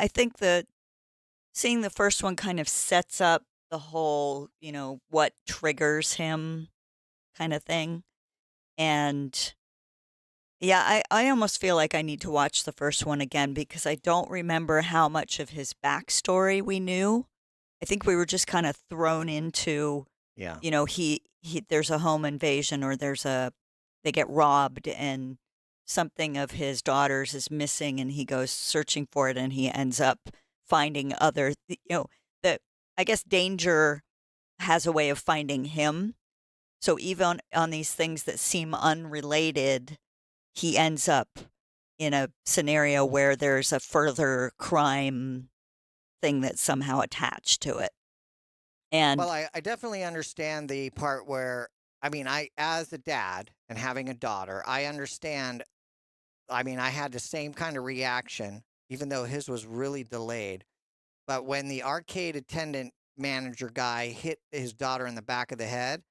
think that seeing the first one kind of sets up the whole, what triggers him kind of thing. And yeah, I almost feel like I need to watch the first one again, because I don't remember how much of his backstory we knew. I think we were just kind of thrown into, he there's a home invasion, or they get robbed, and something of his daughters is missing, and he goes searching for it, and he ends up finding other, I guess danger has a way of finding him. So even on these things that seem unrelated, he ends up in a scenario where there's a further crime thing that's somehow attached to it. And well, I definitely understand the part where, as a dad and having a daughter, I understand. I had the same kind of reaction, even though his was really delayed. But when the arcade attendant manager guy hit his daughter in the back of the head,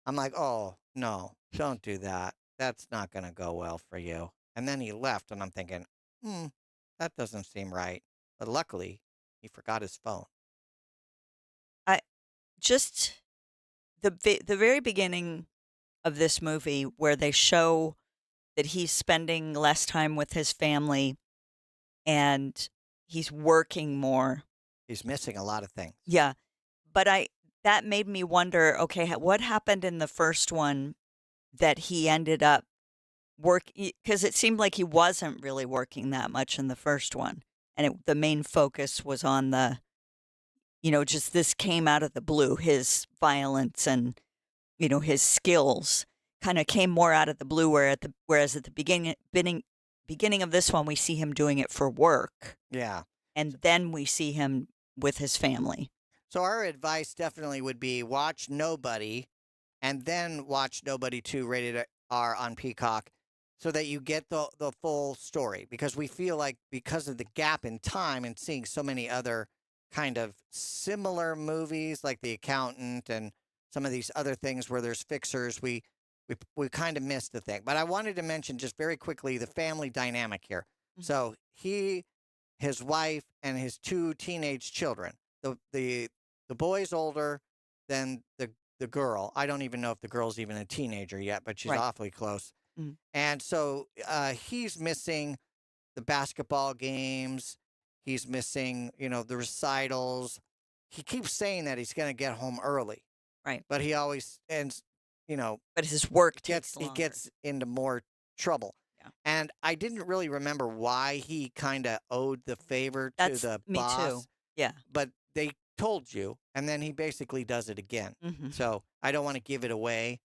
I'm like, oh, no, don't do that. That's not going to go well for you. And then he left, and I'm thinking, that doesn't seem right. But luckily, he forgot his phone. I just the very beginning of this movie where they show that he's spending less time with his family and he's working more. He's missing a lot of things. Yeah. But that made me wonder, okay, what happened in the first one that he ended up because it seemed like he wasn't really working that much in the first one. And the main focus was on just this came out of the blue, his violence and, his skills kind of came more out of the blue, whereas at the beginning of this one, we see him doing it for work. Yeah. And then we see him with his family. So our advice definitely would be watch Nobody and then watch Nobody 2 rated R on Peacock so that you get the full story, because we feel like because of the gap in time and seeing so many other kind of similar movies like The Accountant and some of these other things where there's fixers, we kind of missed the thing. But I wanted to mention just very quickly the family dynamic here. Mm-hmm. So his wife, and his 2 teenage children. The boy's older than the girl. I don't even know if the girl's even a teenager yet, but she's awfully close. Mm-hmm. And so he's missing the basketball games. He's missing, the recitals. He keeps saying that he's going to get home early. Right. But he always ends, But his work he longer. gets into more trouble. Yeah. And I didn't really remember why he kind of owed the favor to the me boss. too. Yeah. But they told you, and then he basically does it again. Mm-hmm. So I don't want to give it away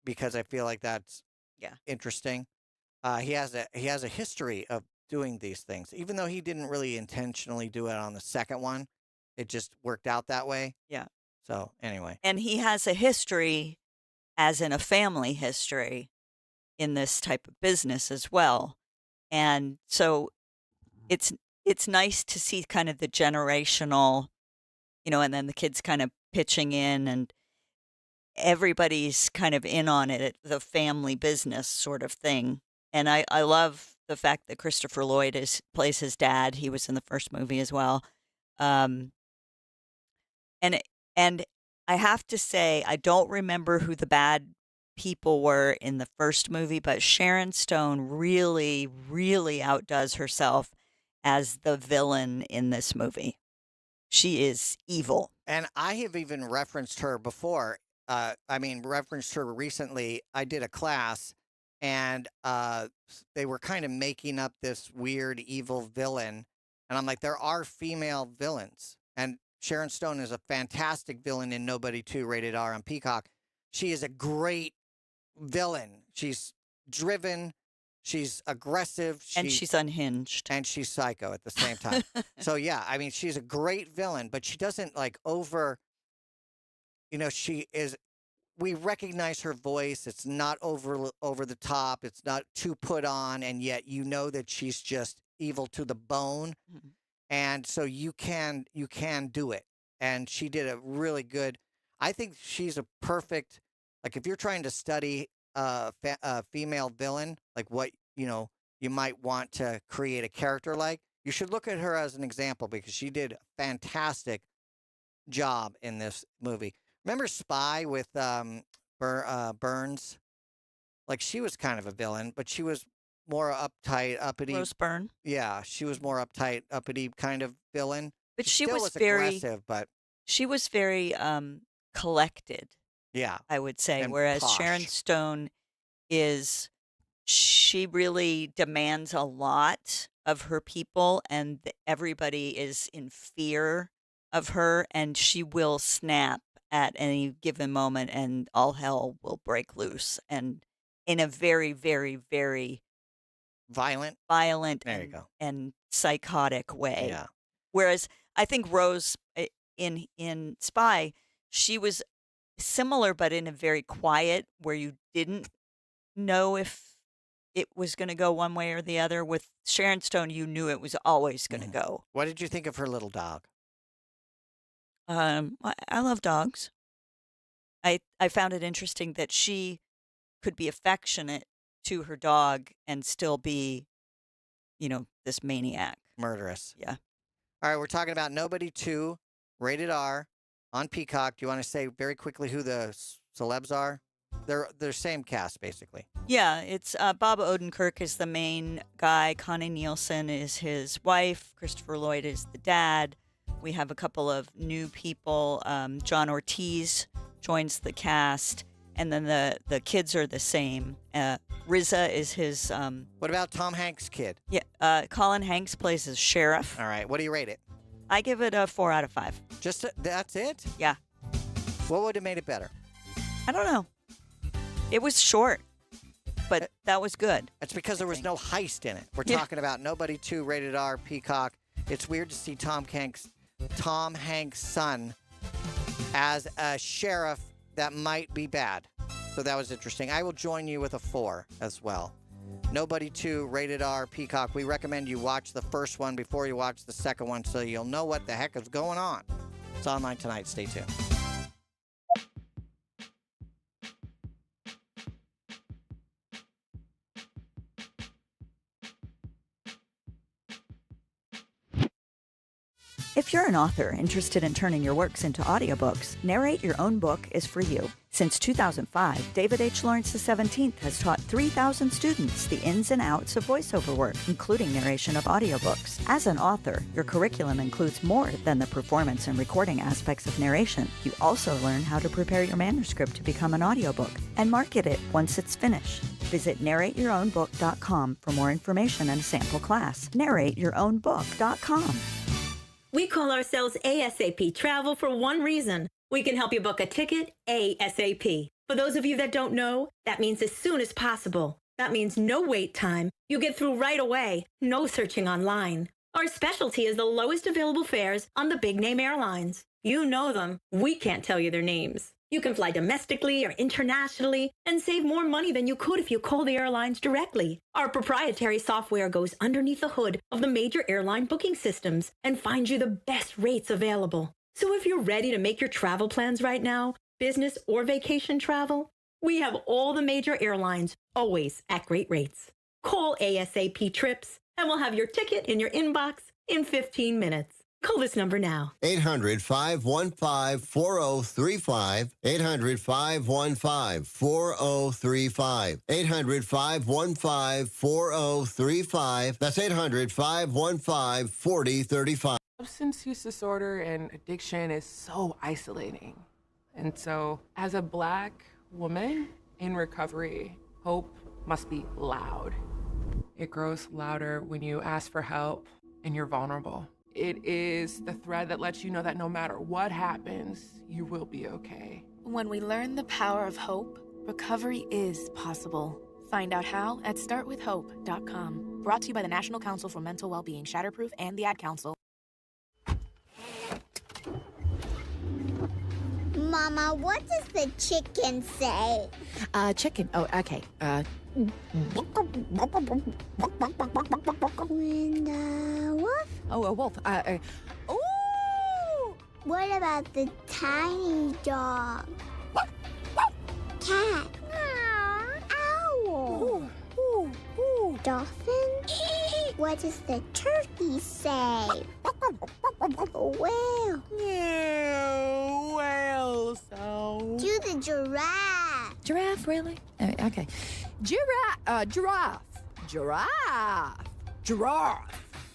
because I feel like that's interesting. He has a history of doing these things, even though he didn't really intentionally do it on the second one. It just worked out that way. Yeah. So anyway, and he has a history, as in a family history, in this type of business as well, and so it's nice to see kind of the generational, and then the kids kind of pitching in, and everybody's kind of in on it, the family business sort of thing. And I love the fact that Christopher Lloyd plays his dad. He was in the first movie as well. And I have to say, I don't remember who the bad people were in the first movie, but Sharon Stone really, really outdoes herself as the villain in this movie. She is evil. And I have even referenced her before. Referenced her recently. I did a class, and they were kind of making up this weird evil villain. And I'm like, there are female villains. And Sharon Stone is a fantastic villain in Nobody 2 rated R on Peacock. She is a great villain. She's driven. She's aggressive. And she's unhinged. And she's psycho at the same time. So, yeah, she's a great villain, but she doesn't we recognize her voice. It's not over the top. It's not too put on. And yet, that she's just evil to the bone. Mm-hmm. And so you can do it. And she did a really good, I think she's a perfect, if you're trying to study a female villain, what, you might want to create a character like, you should look at her as an example because she did a fantastic job in this movie. Remember Spy with Burns? She was kind of a villain, but she was more uptight, uppity. Rose Byrne? Yeah, she was more uptight, uppity kind of villain. But she still was very aggressive, but she was very collected. Yeah, I would say. and Whereas posh. Sharon Stone she really demands a lot of her people, and everybody is in fear of her, and she will snap at any given moment, and all hell will break loose, and in a very, very, very violent, there you go, and psychotic way. Yeah. Whereas I think Rose in Spy, she was similar, but in a very quiet, where you didn't know if it was going to go one way or the other. With Sharon Stone, you knew it was always going to go. What did you think of her little dog? I love dogs. I found it interesting that she could be affectionate to her dog and still be, this maniac. Murderous. Yeah. All right, we're talking about Nobody 2, rated R, on Peacock. Do you want to say very quickly who the celebs are? They're same cast, basically. Yeah, it's Bob Odenkirk is the main guy. Connie Nielsen is his wife. Christopher Lloyd is the dad. We have a couple of new people. John Ortiz joins the cast. And then the kids are the same. RZA is his... What about Tom Hanks' kid? Yeah, Colin Hanks plays his sheriff. All right, what do you rate it? I give it a 4 out of 5. That's it? Yeah. What would have made it better? I don't know. It was short, but that was good. It's because there was no heist in it. We're talking about Nobody 2, rated R, Peacock. It's weird to see Tom Hanks' son as a sheriff that might be bad. So that was interesting. I will join you with a 4 as well. Nobody 2, rated R, Peacock. We recommend you watch the first one before you watch the second one so you'll know what the heck is going on. It's online tonight. Stay tuned. If you're an author interested in turning your works into audiobooks, Narrate Your Own Book is for you. Since 2005, David H. Lawrence XVII has taught 3,000 students the ins and outs of voiceover work, including narration of audiobooks. As an author, your curriculum includes more than the performance and recording aspects of narration. You also learn how to prepare your manuscript to become an audiobook and market it once it's finished. Visit narrateyourownbook.com for more information and a sample class. narrateyourownbook.com. We call ourselves ASAP Travel for one reason. We can help you book a ticket ASAP. For those of you that don't know, that means as soon as possible. That means no wait time. You get through right away. No searching online. Our specialty is the lowest available fares on the big name airlines. You know them. We can't tell you their names. You can fly domestically or internationally and save more money than you could if you call the airlines directly. Our proprietary software goes underneath the hood of the major airline booking systems and finds you the best rates available. So if you're ready to make your travel plans right now, business or vacation travel, we have all the major airlines, always at great rates. Call ASAP Trips and we'll have your ticket in your inbox in 15 minutes. Call this number now. 800-515-4035. 800-515-4035. 800-515-4035. That's 800-515-4035. Substance use disorder and addiction is so isolating. And so, as a Black woman in recovery, hope must be loud. It grows louder when you ask for help and you're vulnerable. It is the thread that lets you know that no matter what happens, you will be okay. When we learn the power of hope, recovery is possible. Find out how at startwithhope.com. Brought to you by the National Council for Mental Wellbeing, Shatterproof, and the Ad Council. Mama, what does the chicken say? Chicken. Oh, okay. And wolf? Oh, a wolf. Ooh! What about the tiny dog? Cat? Owl? Dolphin? What does the turkey say? Whale? Whale sound. Do the giraffe. Giraffe, really? Okay. Giraffe. Giraffe.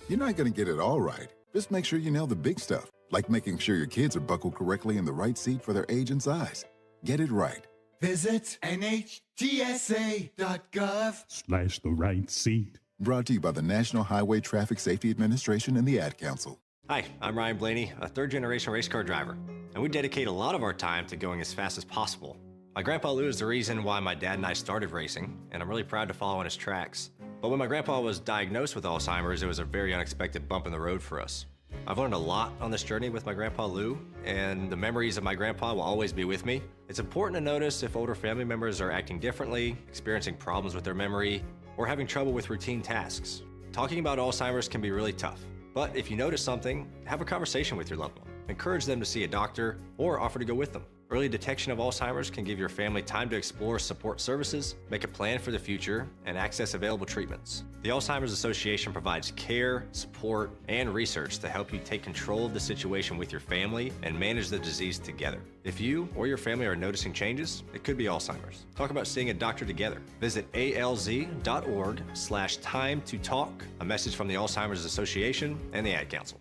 You're not going to get it all right. Just make sure you nail the big stuff, like making sure your kids are buckled correctly in the right seat for their age and size. Get it right. Visit NHTSA.gov/the right seat. Brought to you by the National Highway Traffic Safety Administration and the Ad Council. Hi, I'm Ryan Blaney, a third-generation race car driver, and we dedicate a lot of our time to going as fast as possible. My grandpa Lou is the reason why my dad and I started racing, and I'm really proud to follow in his tracks. But when my grandpa was diagnosed with Alzheimer's, it was a very unexpected bump in the road for us. I've learned a lot on this journey with my grandpa Lou, and the memories of my grandpa will always be with me. It's important to notice if older family members are acting differently, experiencing problems with their memory, or having trouble with routine tasks. Talking about Alzheimer's can be really tough, but if you notice something, have a conversation with your loved one. Encourage them to see a doctor or offer to go with them. Early detection of Alzheimer's can give your family time to explore support services, make a plan for the future, and access available treatments. The Alzheimer's Association provides care, support, and research to help you take control of the situation with your family and manage the disease together. If you or your family are noticing changes, it could be Alzheimer's. Talk about seeing a doctor together. Visit alz.org/time to talk. A message from the Alzheimer's Association and the Ad Council.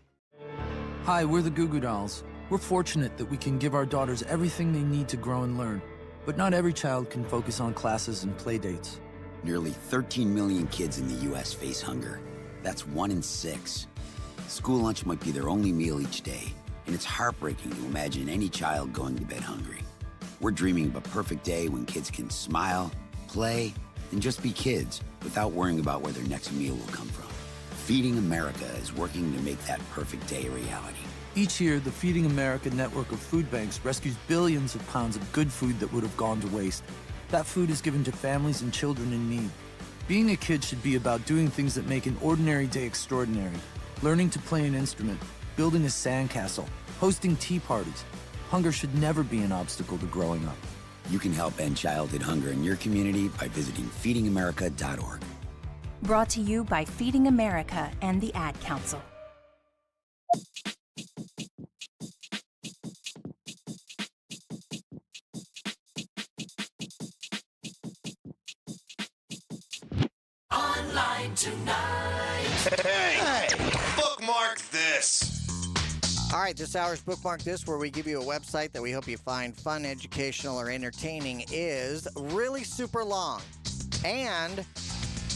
Hi, we're the Goo Goo Dolls. We're fortunate that we can give our daughters everything they need to grow and learn. But not every child can focus on classes and play dates. Nearly 13 million kids in the U.S. face hunger. That's 1 in 6. School lunch might be their only meal each day, and it's heartbreaking to imagine any child going to bed hungry. We're dreaming of a perfect day when kids can smile, play, and just be kids without worrying about where their next meal will come from. Feeding America is working to make that perfect day a reality. Each year, the Feeding America network of food banks rescues billions of pounds of good food that would have gone to waste. That food is given to families and children in need. Being a kid should be about doing things that make an ordinary day extraordinary. Learning to play an instrument, building a sandcastle, hosting tea parties. Hunger should never be an obstacle to growing up. You can help end childhood hunger in your community by visiting feedingamerica.org. Brought to you by Feeding America and the Ad Council. Online tonight. Hey, bookmark this. All right, this hour's Bookmark This, where we give you a website that we hope you find fun, educational, or entertaining, is really super long. And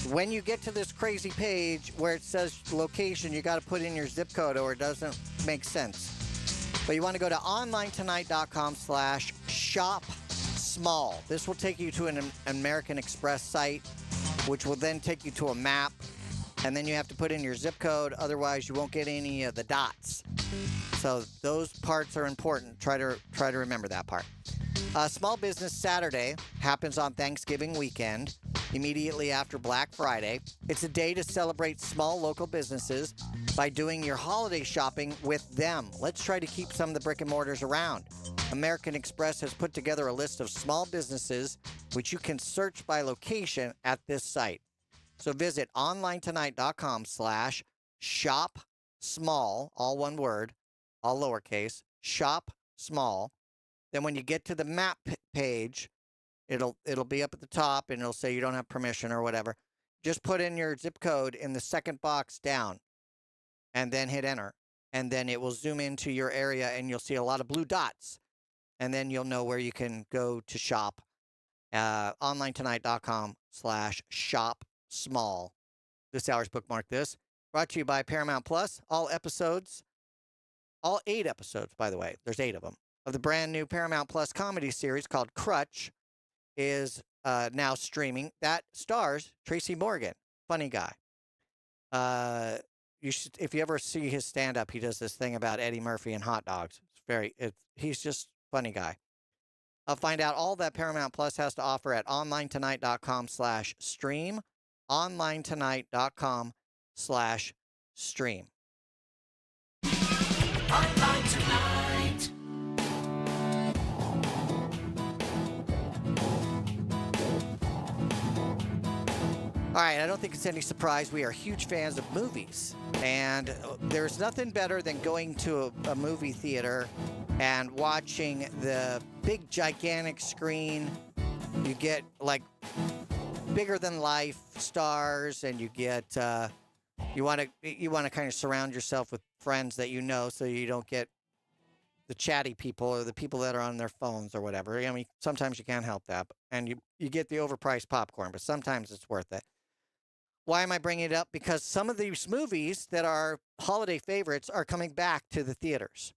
when you get to this crazy page where it says location, you got to put in your zip code or it doesn't make sense. But you want to go to onlinetonight.com/shop small. This will take you to an American Express site, which will then take you to a map. And then you have to put in your zip code. Otherwise, you won't get any of the dots. So those parts are important. Try to remember that part. Small Business Saturday happens on Thanksgiving weekend, immediately after Black Friday. It's a day to celebrate small local businesses by doing your holiday shopping with them. Let's try to keep some of the brick and mortars around. American Express has put together a list of small businesses which you can search by location at this site. So visit onlinetonight.com/shop small, all one word, all lowercase, shop small. Then when you get to the map page, it'll be up at the top and it'll say you don't have permission or whatever. Just put in your zip code in the second box down and then hit enter. And then it will zoom into your area and you'll see a lot of blue dots. And then you'll know where you can go to shop. Onlinetonight.com/shop small. This hour's Bookmark This, brought to you by Paramount Plus. All 8 episodes, by the way, there's 8 of them, of the brand new Paramount Plus comedy series called Crutch is now streaming. That stars Tracy Morgan, funny guy. You should, if you ever see his stand-up, he does this thing about Eddie Murphy and hot dogs. He's just funny guy. I'll find out all that Paramount Plus has to offer at onlinetonight.com/stream. onlinetonight.com/stream. Online tonight. All right, I don't think it's any surprise we are huge fans of movies. And there's nothing better than going to a movie theater and watching the big, gigantic screen. You get, like, bigger-than-life stars, and you get, you want to kind of surround yourself with friends that you know so you don't get the chatty people or the people that are on their phones or whatever. I mean, sometimes you can't help that. And you get the overpriced popcorn, but sometimes it's worth it. Why am I bringing it up? Because some of these movies that are holiday favorites are coming back to the theaters.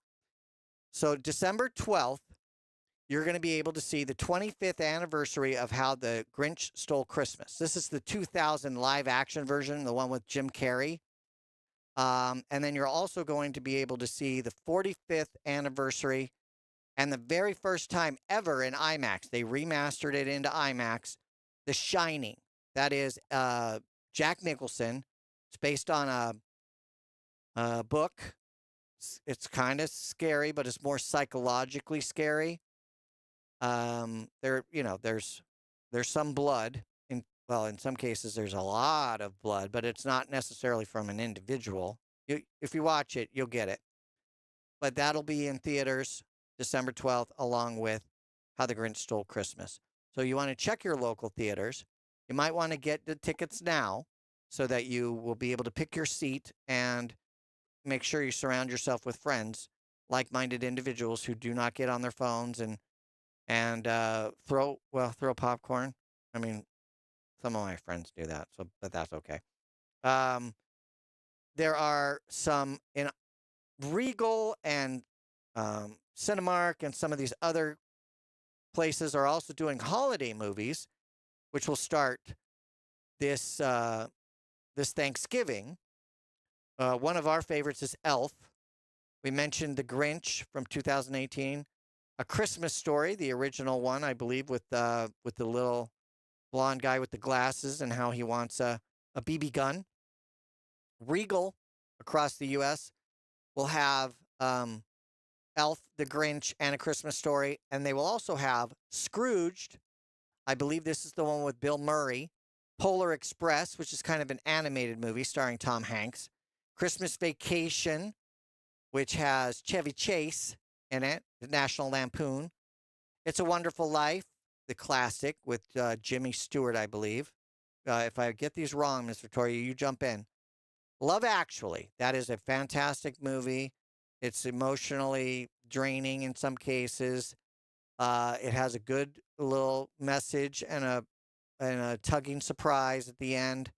So December 12th, you're going to be able to see the 25th anniversary of How the Grinch Stole Christmas. This is the 2000 live action version, the one with Jim Carrey. And then you're also going to be able to see the 45th anniversary and the very first time ever in IMAX. They remastered it into IMAX, The Shining. That is Jack Nicholson. It's based on a book. It's kind of scary, but it's more psychologically scary. There's some blood. In some cases, there's a lot of blood, but it's not necessarily from an individual. If you watch it, you'll get it. But that'll be in theaters December 12th, along with How the Grinch Stole Christmas. So you want to check your local theaters. You might want to get the tickets now so that you will be able to pick your seat and make sure you surround yourself with friends, like-minded individuals who do not get on their phones and throw popcorn. I mean, some of my friends do that, but that's okay. There are some in Regal and Cinemark and some of these other places are also doing holiday movies, which will start this Thanksgiving. One of our favorites is Elf. We mentioned The Grinch from 2018, A Christmas Story, the original one, I believe, with the little blonde guy with the glasses and how he wants a BB gun. Regal across the U.S. will have Elf, The Grinch, and A Christmas Story, and they will also have Scrooged. I believe this is the one with Bill Murray. Polar Express, which is kind of an animated movie starring Tom Hanks. Christmas Vacation, which has Chevy Chase in it, the National Lampoon. It's a Wonderful Life, the classic with Jimmy Stewart, I believe. If I get these wrong, Ms. Victoria, you jump in. Love Actually, that is a fantastic movie. It's emotionally draining in some cases. It has a good little message and a tugging surprise at the end.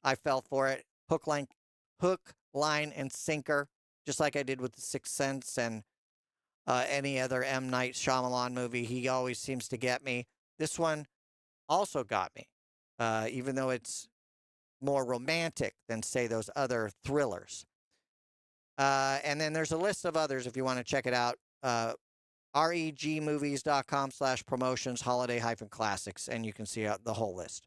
I fell for it. Hook, line, and sinker, just like I did with The Sixth Sense and any other M. Night Shyamalan movie. He always seems to get me. This one also got me, even though it's more romantic than, say, those other thrillers. And then there's a list of others if you want to check it out. regmovies.com/promotions holiday-classics, and you can see the whole list.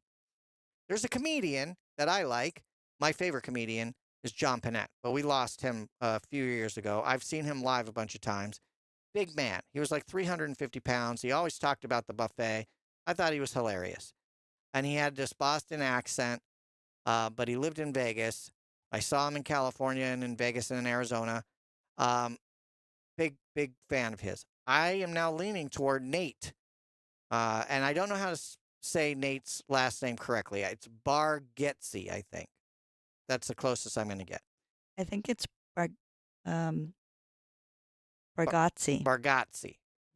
There's a comedian that I like. My favorite comedian is John Panette, but we lost him a few years ago. I've seen him live a bunch of times. Big man. He was like 350 pounds. He always talked about the buffet. I thought he was hilarious. And he had this Boston accent, but he lived in Vegas. I saw him in California and in Vegas and in Arizona. Big fan of his. I am now leaning toward Nate. And I don't know how to say Nate's last name correctly. It's Bargatze, I think. That's the closest I'm going to get. I think it's Bargatze.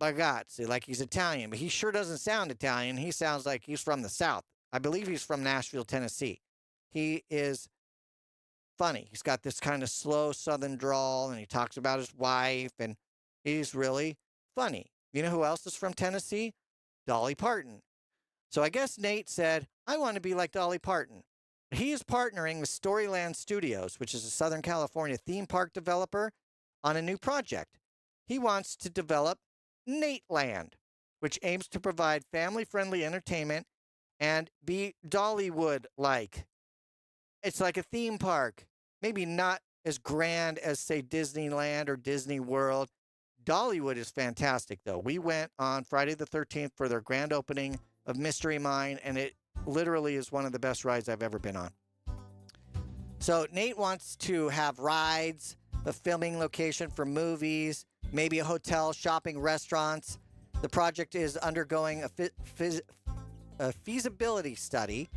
Bargatze, like he's Italian, but he sure doesn't sound Italian. He sounds like he's from the South. I believe he's from Nashville, Tennessee. He is funny. He's got this kind of slow Southern drawl, and he talks about his wife, and he's really funny. You know who else is from Tennessee? Dolly Parton. So I guess Nate said, I want to be like Dolly Parton. He is partnering with Storyland Studios, which is a Southern California theme park developer, on a new project. He wants to develop Nateland, which aims to provide family-friendly entertainment and be Dollywood-like. It's like a theme park, maybe not as grand as, say, Disneyland or Disney World. Dollywood is fantastic, though. We went on Friday the 13th for their grand opening of Mystery Mine, and it literally is one of the best rides I've ever been on. So Nate wants to have rides, a filming location for movies, maybe a hotel, shopping, restaurants. The project is undergoing a feasibility study,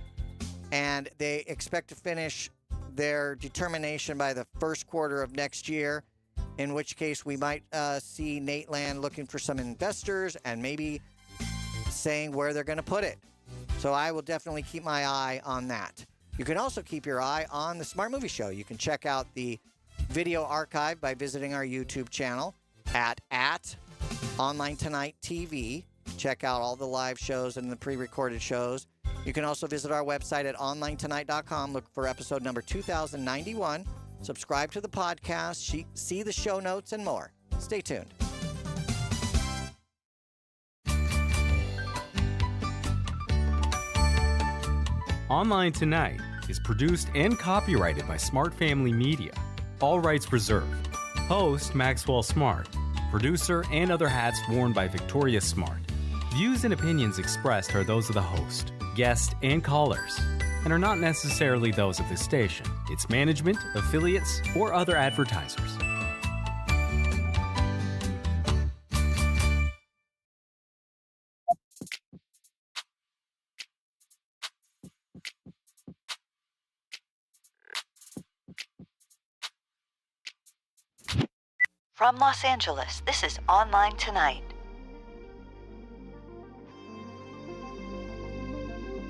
and they expect to finish their determination by the first quarter of next year, in which case we might see Nateland looking for some investors and maybe saying where they're going to put it. So I will definitely keep my eye on that. You can also keep your eye on the Smart Movie Show. You can check out the video archive by visiting our YouTube channel at Online Tonight TV. Check out all the live shows and the pre-recorded shows. You can also visit our website at onlinetonight.com. Look for episode number 2091. Subscribe to the podcast, see the show notes, and more. Stay tuned. Online Tonight is produced and copyrighted by Smart Family Media. All rights reserved. Host Maxwell Smart. Producer and other hats worn by Victoria Smart. Views and opinions expressed are those of the host, guest, and callers, and are not necessarily those of the station, its management, affiliates, or other advertisers. From Los Angeles, this is Online Tonight.